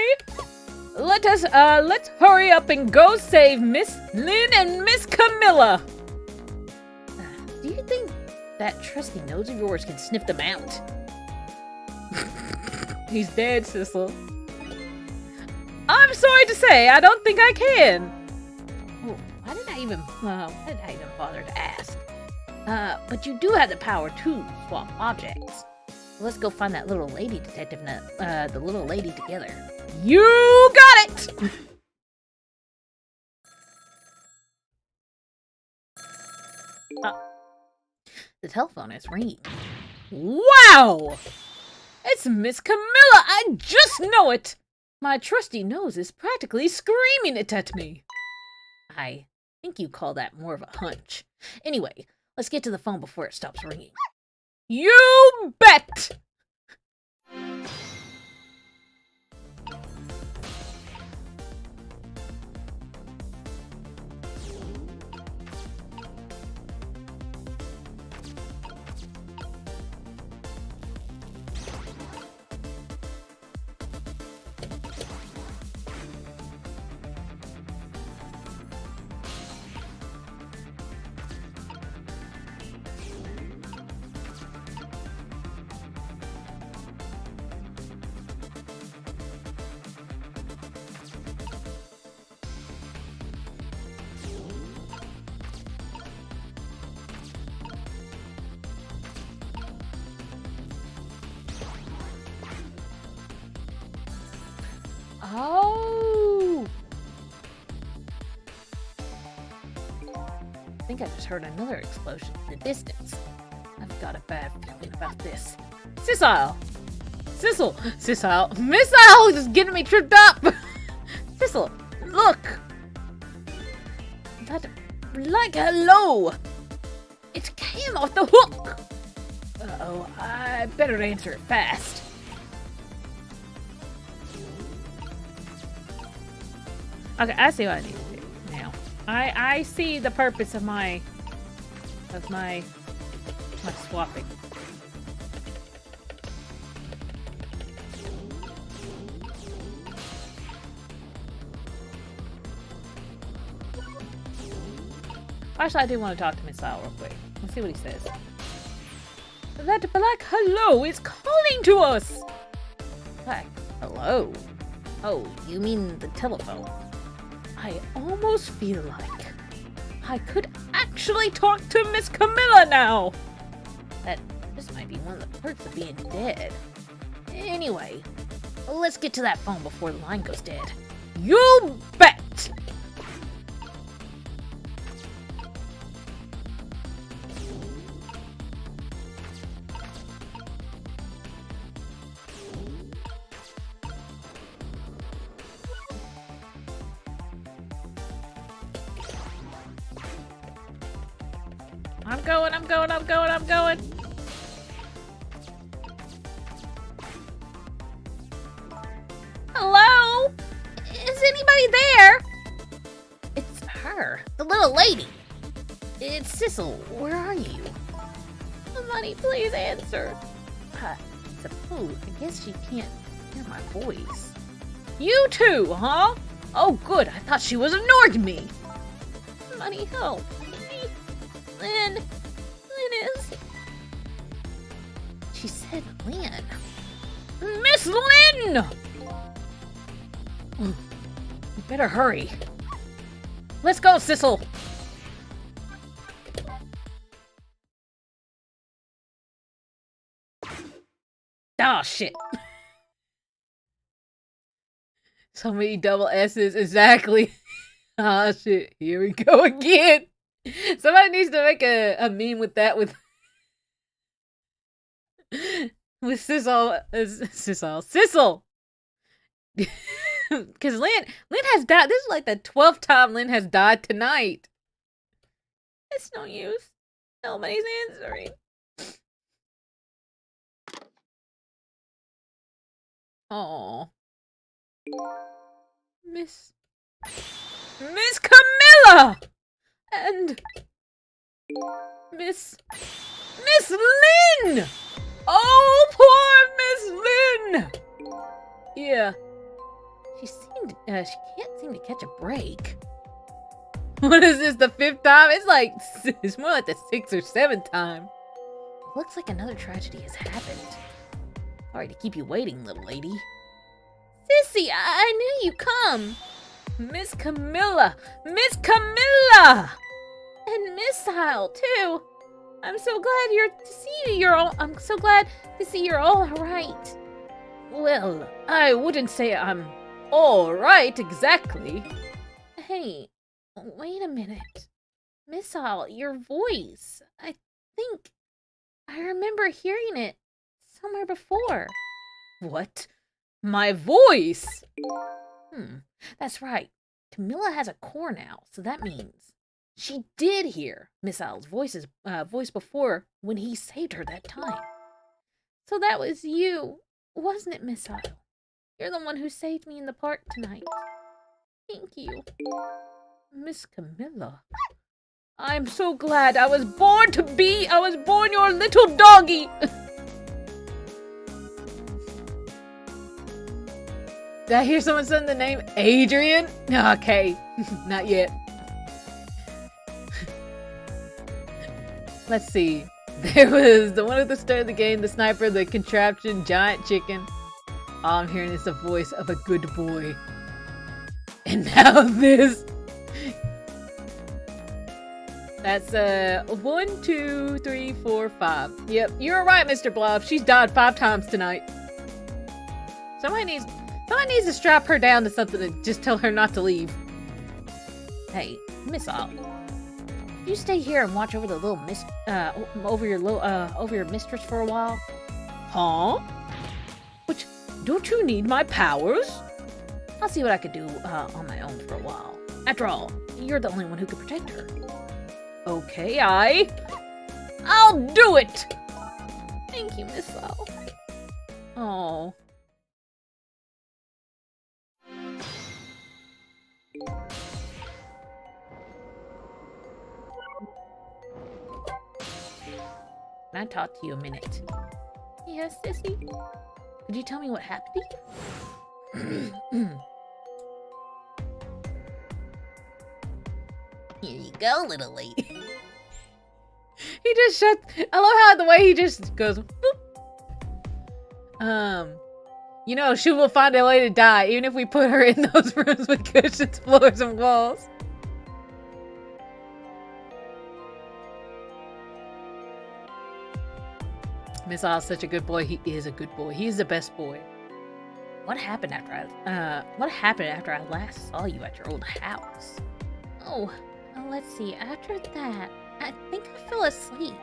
S1: let's hurry up and go save Miss Lynn and Miss Camilla.
S2: Do you think that trusty nose of yours can sniff them out?
S1: He's dead, Sissel. I'm sorry to say, I don't think I can.
S2: Oh, why did I even bother to ask? But you do have the power to swap objects. Let's go find that little lady detective, the little lady together.
S1: You got it!
S2: The telephone is ringing.
S1: Wow! It's Miss Camilla, I just know it! My trusty nose is practically screaming it at me.
S2: I think you call that more of a hunch. Anyway, let's get to the phone before it stops ringing.
S1: You bet! Oh!
S2: I think I just heard another explosion in the distance. I've got a bad feeling about this.
S1: Sissel! Missile is getting me tripped up!
S2: Sissel, look! That, like, hello! It came off the hook! Uh-oh, I better answer it fast.
S1: Okay, I see what I need to do now. I see the purpose of my swapping. Actually, I do want to talk to Miss Al real quick. Let's see what he says. That black hello is calling to us!
S2: Black hello? Oh, you mean the telephone?
S1: I almost feel like I could actually talk to Miss Camilla now!
S2: This might be one of the perks of being dead. Anyway, let's get to that phone before the line goes dead.
S1: You bet! I'm going.
S2: Hello? Is anybody there? It's her, the little lady. It's Sissel. Where are you?
S1: Somebody please answer.
S2: I guess she can't hear my voice.
S1: You too, huh? Oh good, I thought she was ignoring me.
S2: Somebody help me. Lynn is... She said Lynn.
S1: Miss Lynn!
S2: You better hurry.
S1: Let's go, Sissel. Oh, shit. So many double S's, exactly. Ah, shit. Here we go again. Somebody needs to make a meme with that, with Sissel. Because Lynn has died. This is like the 12th time Lynn has died tonight. It's no use. Nobody's answering. Oh, Miss Camilla! And Miss Lynn! Oh, poor Miss Lynn! Yeah. She can't seem to catch a break. What is this, the 5th time? It's more like the 6th or 7th time.
S2: Looks like another tragedy has happened. Sorry to keep you waiting, little lady.
S1: Sissy, I knew you'd come. Miss Camilla! Miss Camilla! And Miss Hyle, too. I'm so glad I'm so glad to see you're all right. Well, I wouldn't say I'm all right exactly. Hey, wait a minute. Miss Hyle, your voice. I think I remember hearing it somewhere before. What? My voice? That's right. Camilla has a core now, so that means she did hear Miss Hyle's voice before when he saved her that time. So that was you, wasn't it, Miss Hyle? You're the one who saved me in the park tonight. Thank you. Miss Camilla. I'm so glad I was born your little doggy. Did I hear someone saying the name Adrian? Okay, not yet. Let's see. There was the one at the start of the game, the sniper, the contraption, giant chicken. All I'm hearing is the voice of a good boy. And now this. That's 1, 2, 3, 4, 5. Yep, you're right, Mr. Blob. She's died 5 times tonight. Somebody needs to strap her down to something and just tell her not to leave.
S2: Hey, Miss Hyle, you stay here and watch over the little over your mistress for a while.
S1: Huh? Which, don't you need my powers?
S2: I'll see what I could do on my own for a while. After all, you're the only one who can protect her.
S1: Okay, I'll do it.
S2: Thank you, Miss Hyle.
S1: Oh.
S2: Can I talk to you a minute?
S1: Yes, Sissy?
S2: Could you tell me what happened to you? Here you go, little lady.
S1: He just I love how the way he just goes, boop. You know, she will find a way to die, even if we put her in those rooms with cushions, floors, and walls. Miss Hyle's such a good boy. He is a good boy. He is the best boy.
S2: What happened after I last saw you at your old house?
S1: Oh, let's see. After that, I think I fell asleep.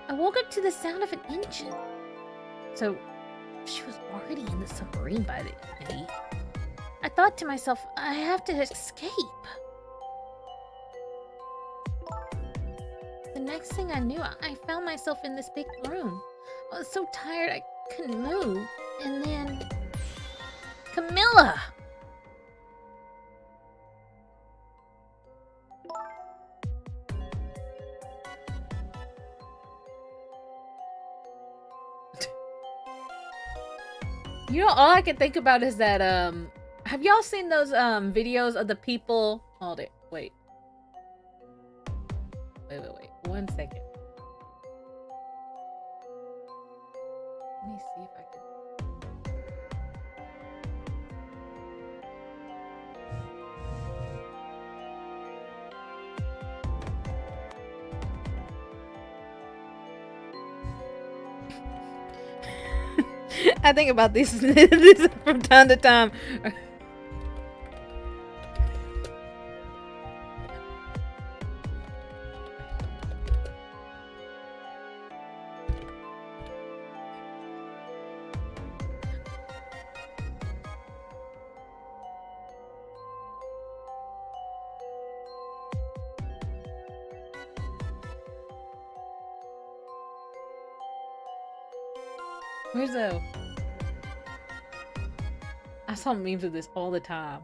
S1: I woke up to the sound of an engine.
S2: So, she was already in the submarine by the end.
S1: I thought to myself, I have to escape. The next thing I knew, I found myself in this big room. I was so tired I couldn't move. And then... Camilla! You know, all I can think about is that, have y'all seen those, videos of the people... Hold it, wait. Wait. 1 second. Let me see if I can... I think about this from time to time. Where's the... I saw memes of this all the time.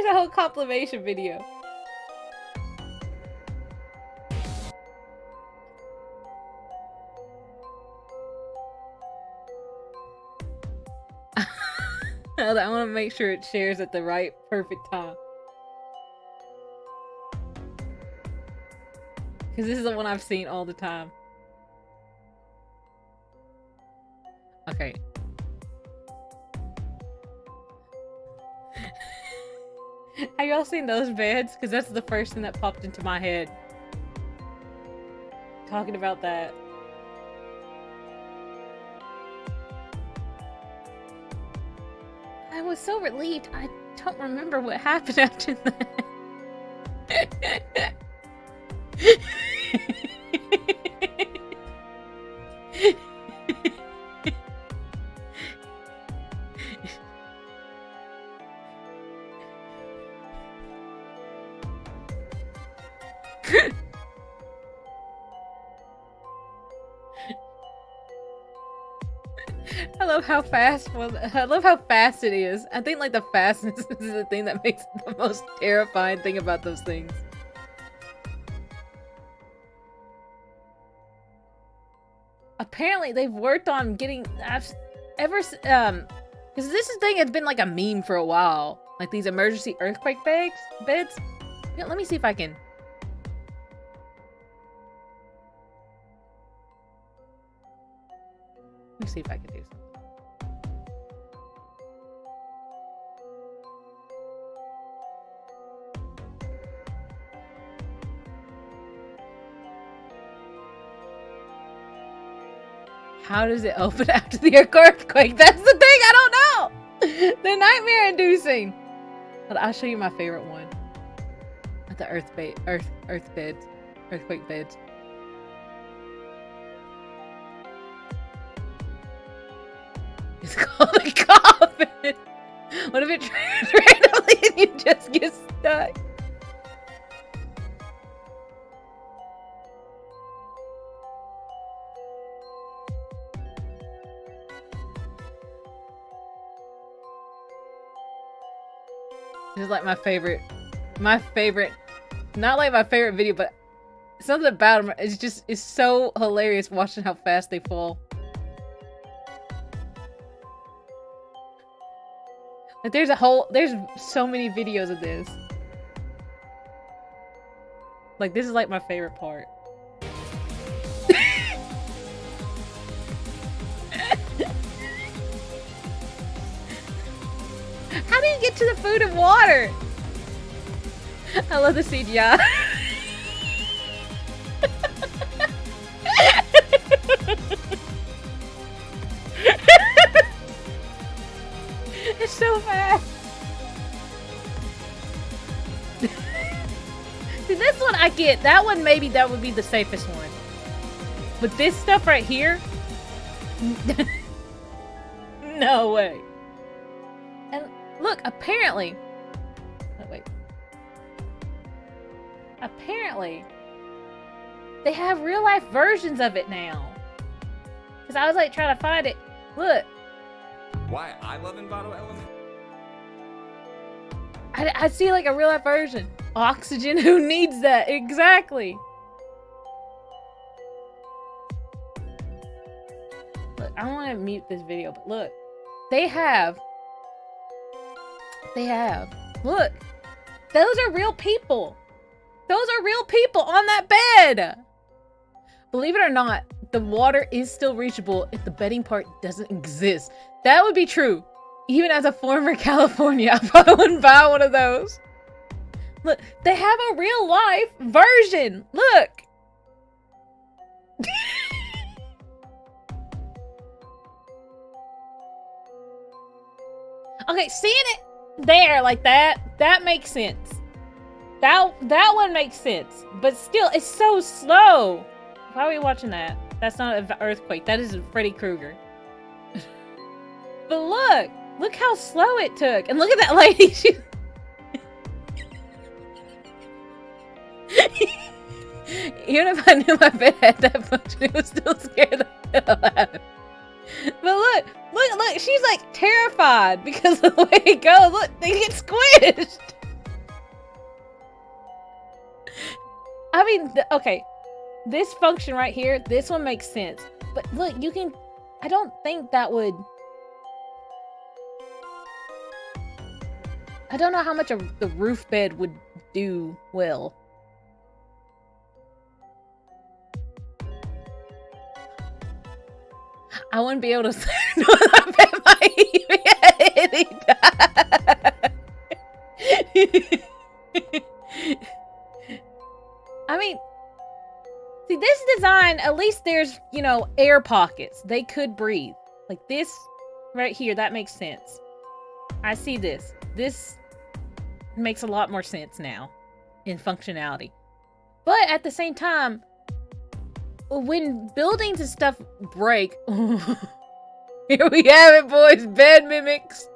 S1: There's a whole compilation video. I want to make sure it shares at the right perfect time. Because this is the one I've seen all the time. Okay. Have y'all seen those beds? Because that's the first thing that popped into my head. Talking about that. I was so relieved. I don't remember what happened after that. I love how fast. I love how fast it is. I think like the fastness is the thing that makes it the most terrifying thing about those things. Apparently, they've worked on getting because this thing has been like a meme for a while. Like these emergency earthquake beds. Yeah, let me see if I can. Let me see if I can do something. How does it open after the earthquake? That's the thing, I don't know! They're nightmare inducing. But I'll show you my favorite one. At the earthquake beds. It's called a coffin. What if it triggers randomly and you just get stuck? This is like my favorite, not like my favorite video, but something about them, it's so hilarious watching how fast they fall. Like there's so many videos of this. Like this is like my favorite part. How do you get to the food and water? I love the CGI. It's so fast. See, this one I get. That one, maybe that would be the safest one. But this stuff right here? No way. And look, apparently... Oh, wait. Apparently, they have real-life versions of it now. Because I was like trying to find it. Look.
S3: Why I love Envato Element?
S1: I see like a real-life version. Oxygen, who needs that? Exactly. Look, I want to mute this video, but look. They have, look, those are real people. Those are real people on that bed. Believe it or not, the water is still reachable if the bedding part doesn't exist. That would be true. Even as a former California, I probably wouldn't buy one of those. Look, they have a real life version. Look. Okay, seeing it there like that makes sense. That one makes sense. But still, it's so slow. Why are we watching that? That's not an earthquake. That is Freddy Krueger. But look how slow it took. And look at that lady. She... Even if I knew my bed had that function, it was still scared the hell out of me. But look, she's like terrified because of the way it goes. Look, they get squished. mean, okay. This function right here, this one makes sense. But look, you can... I don't think that would... I don't know how much of the roof bed would do well. I wouldn't be able to say no, that bed might I mean, see, this design, at least there's, you know, air pockets. They could breathe. Like this right here, that makes sense. I see this. This makes a lot more sense now in functionality. But at the same time, when buildings and stuff break, here we have it, boys, bed mimics.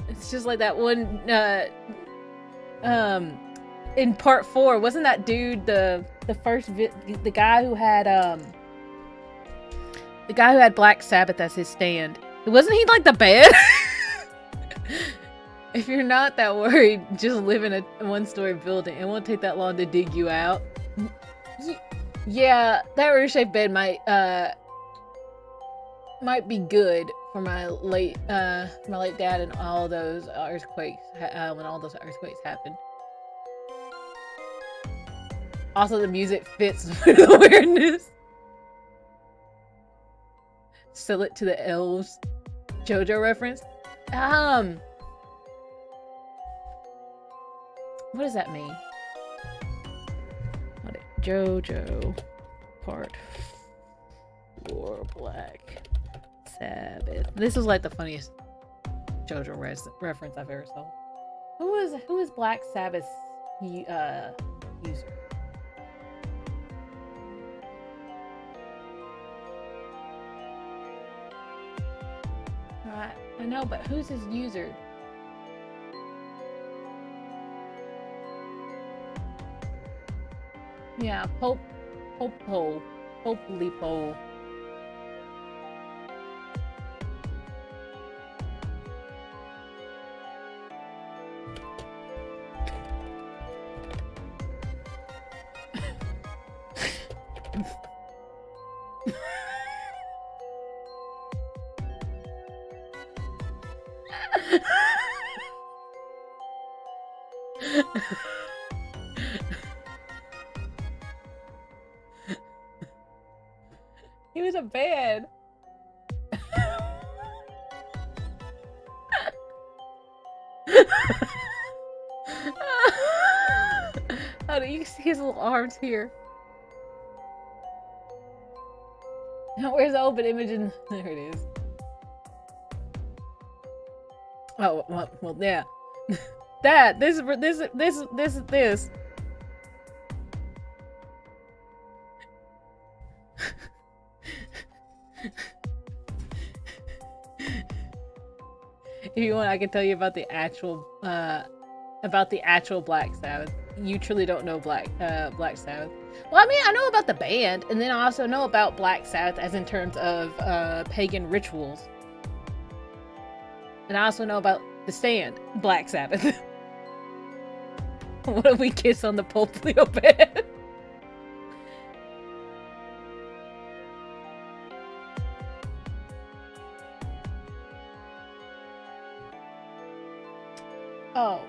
S1: It's just like that one, in part 4, wasn't that dude the guy who had Black Sabbath as his stand? Wasn't he like the bed? If you're not that worried, just live in a one-story building. It won't take that long to dig you out. Yeah, that roof-shaped bed might be good for my late dad and all those earthquakes when all those earthquakes happened. Also, the music fits with the weirdness. Sell it to the elves. JoJo reference. What does that mean? What? JoJo part 4 Black Sabbath. This is like the funniest JoJo reference I've ever saw. Who is Black Sabbath's user? I know, but who's his user? Yeah, Pope Lipo. He was a bed. Oh, do you see his little arms here? Where's the open image? There it is. Oh, well, yeah. This. If you want, I can tell you about the actual Black Sabbath. You truly don't know Black Sabbath. Well, I mean, I know about the band, and then I also know about Black Sabbath as in terms of pagan rituals. And I also know about the stand, Black Sabbath. What if we kiss on the Pope Leo bed? Oh.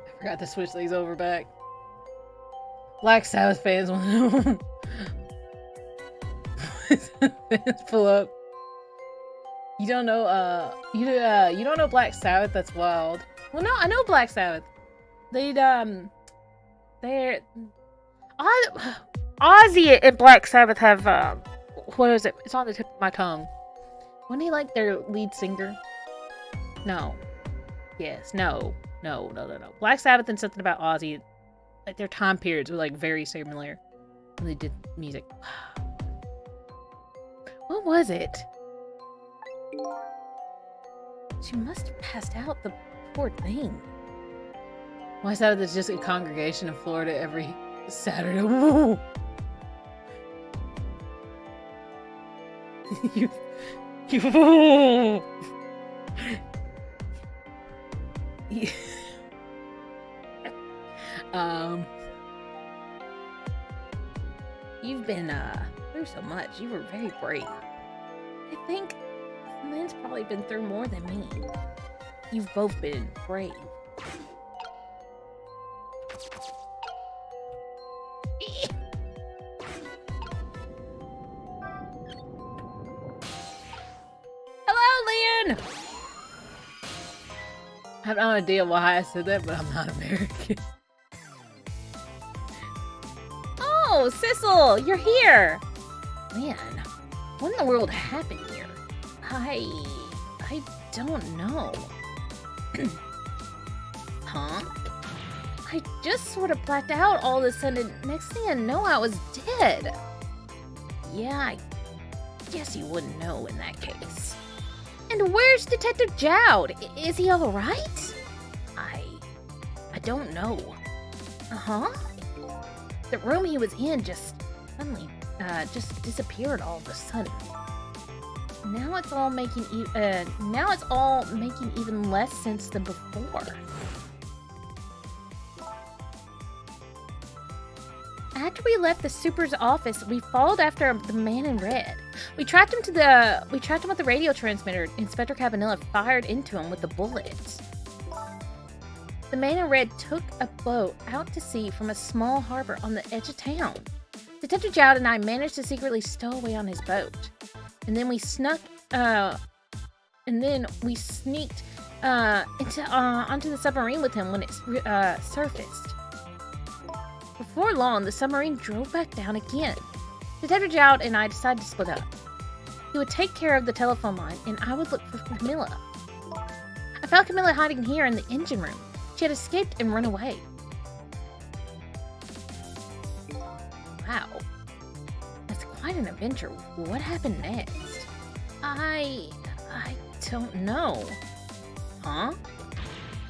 S1: I forgot to switch these over back. Black Sabbath fans want to know. Fans pull up. You don't know, you don't know Black Sabbath? That's wild. Well, no, I know Black Sabbath. Ozzy and Black Sabbath have, what is it? It's on the tip of my tongue. Wasn't he like their lead singer? No. Yes, no. Black Sabbath and something about Ozzy, like their time periods were like very similar when they did music. What was it? She must have passed out, the poor thing. Why Sabbath is just a congregation in Florida every Saturday. Woo! you, you, you- you've been through so much. You were very brave. I think Lynn's probably been through more than me. You've both been brave. Hello, Lynn! I have no idea why I said that, but I'm not American. Oh, Sissel, you're here! Man, what in the world happened here? I don't know. Huh? I just sort of blacked out all of a sudden. Next thing I know, I was dead. Yeah, I guess you wouldn't know in that case. And where's Detective Jowd? Is he all right? I don't know. Uh-huh. The room he was in just suddenly just disappeared all of a sudden. Now it's all making even less sense than before. After we left the super's office, we followed after the man in red. We tracked him with the radio transmitter Inspector Cabanilla fired into him with the bullets. The man in red took a boat out to sea from a small harbor on the edge of town. Detective Jowd and I managed to secretly stow away on his boat. And then we sneaked onto the submarine with him when it surfaced. Before long, the submarine drove back down again. Detective Jowd and I decided to split up. He would take care of the telephone line, and I would look for Camilla. I found Camilla hiding here in the engine room. She had escaped and run away. Wow. That's quite an adventure. What happened next? I don't know. Huh?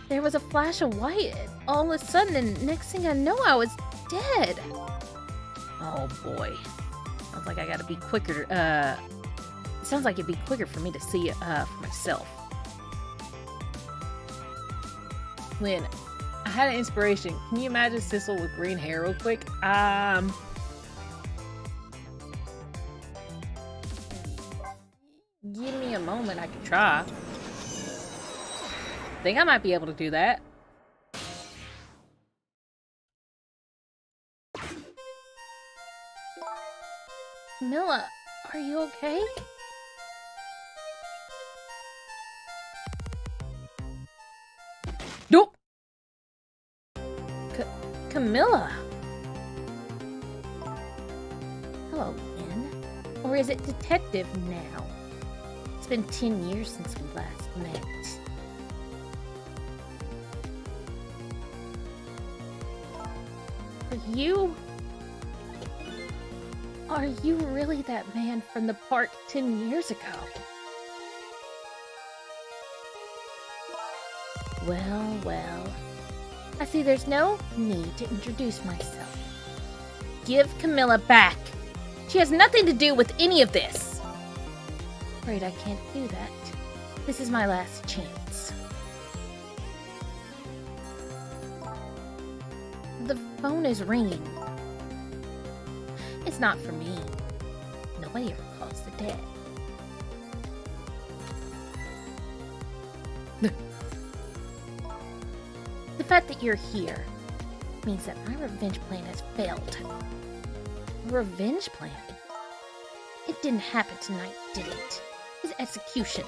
S1: There was a flash of white all of a sudden, and next thing I know, I was dead. Oh boy. Sounds like I gotta be quicker. It sounds like it'd be quicker for me to see it for myself. Lynn, I had an inspiration. Can you imagine Sissel with green hair real quick? Give me a moment, I can try. Think I might be able to do that. Camilla, are you okay? Nope. Camilla. Hello, Lynn. Or is it Detective now? It's been 10 years since we last met. Are you really that man from the park 10 years ago? Well. I see there's no need to introduce myself. Give Camilla back. She has nothing to do with any of this. Afraid I can't do that. This is my last chance. The phone is ringing. It's not for me. Nobody ever calls the dead. The fact that you're here means that my revenge plan has failed. A revenge plan? It didn't happen tonight, did it? His execution.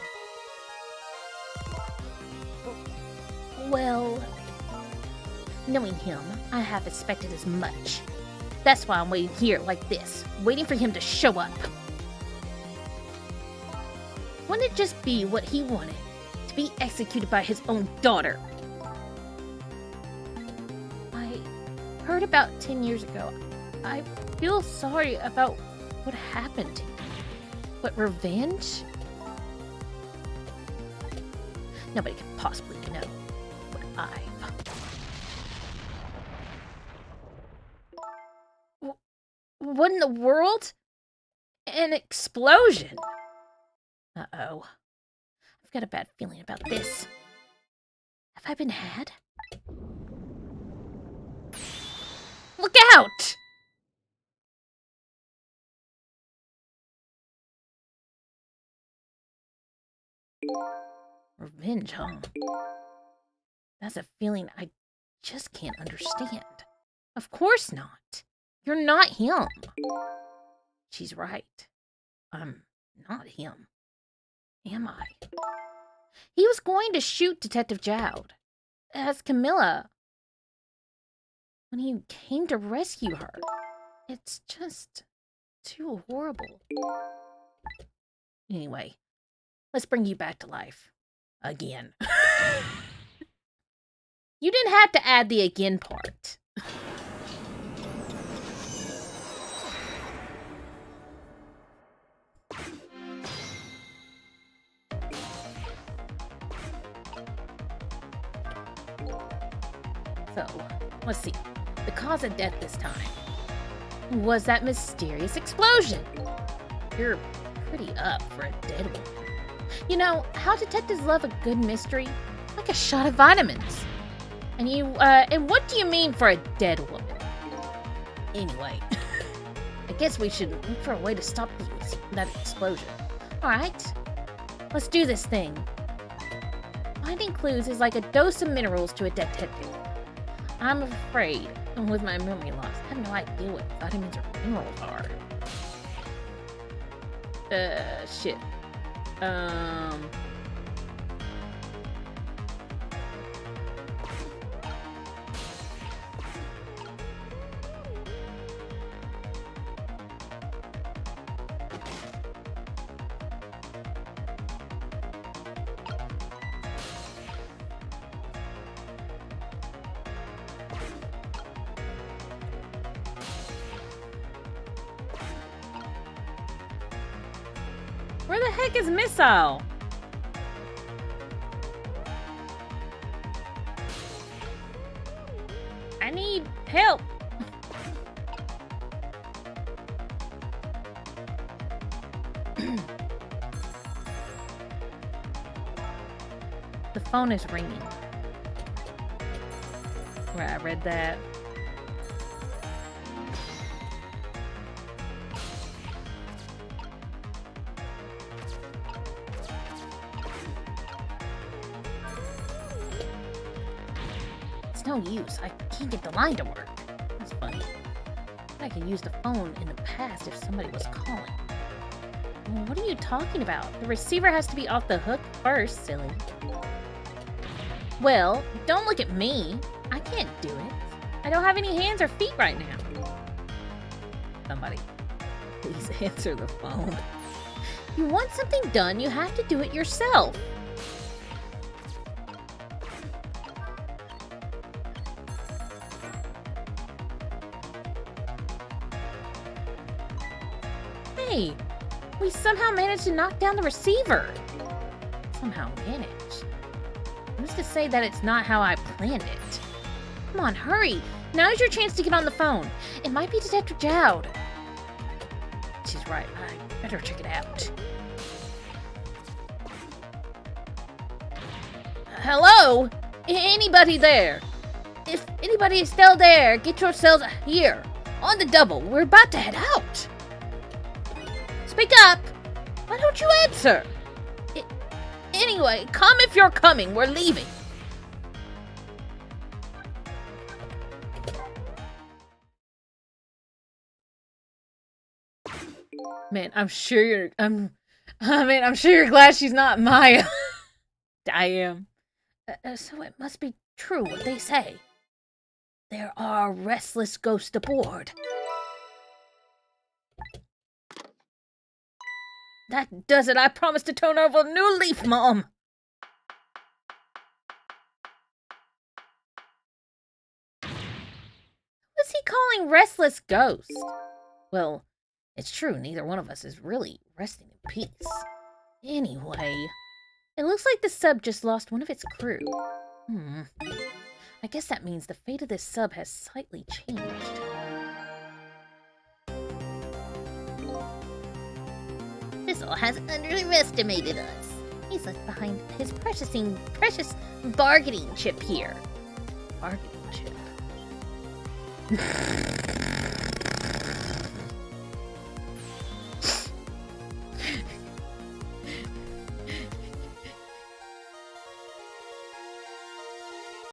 S1: Well, knowing him, I have expected as much. That's why I'm waiting here like this, waiting for him to show up. Wouldn't it just be what he wanted? To be executed by his own daughter? I heard about 10 years ago. I feel sorry about what happened to you. But revenge? Nobody could possibly know what I've... What in the world? An explosion!
S2: Uh-oh. I've got a bad feeling about this. Have I been had? Look out! Revenge, huh? That's a feeling I just can't understand. Of course not. You're not him. She's right. I'm not him. Am I? He was going to shoot Detective Jowd as Camilla when he came to rescue her. It's just too horrible. Anyway, let's bring you back to life. Again. You didn't have to add the again part. So, let's see. The cause of death this time was that mysterious explosion. You're pretty up for a dead one. You know, how detectives love a good mystery? Like a shot of vitamins. And what do you mean for a dead woman? Anyway, I guess we should look for a way to stop that explosion. Alright, let's do this thing. Finding clues is like a dose of minerals to a detective. I'm afraid, with my memory loss, I have no idea what vitamins or minerals are. Shit.
S1: Where the heck is Missile? I need help.
S2: The phone is ringing.
S1: Right, I read that.
S2: It's no use. I can't get the line to work. That's funny. I could use the phone in the past if somebody was calling. Well, what are you talking about? The receiver has to be off the hook first, silly. Well, don't look at me. I can't do it.
S1: I don't have any hands or feet right now. Somebody, please answer the phone.
S2: You want something done, you have to do it yourself. Hey, we somehow managed to knock down the receiver. Somehow managed. Who's to say that it's not how I planned it? Come on, hurry. Now's your chance to get on the phone. It might be Detective Jowd. She's right. I better check it out. Hello? Anybody there? If anybody is still there, get yourselves here. On the double. We're about to head out. Speak up. Why don't you answer? Anyway, come if you're coming. We're leaving.
S1: Man, I'm sure you're glad she's not Maya. I am.
S2: So it must be true what they say. There are restless ghosts aboard. That does it. I promise to turn over a new leaf, Mom. What's he calling restless ghost? Well, it's true. Neither one of us is really resting in peace. Anyway, it looks like the sub just lost one of its crew. I guess that means the fate of this sub has slightly changed. Fizzle, has underestimated us. He's left behind his precious bargaining chip here. Bargaining chip.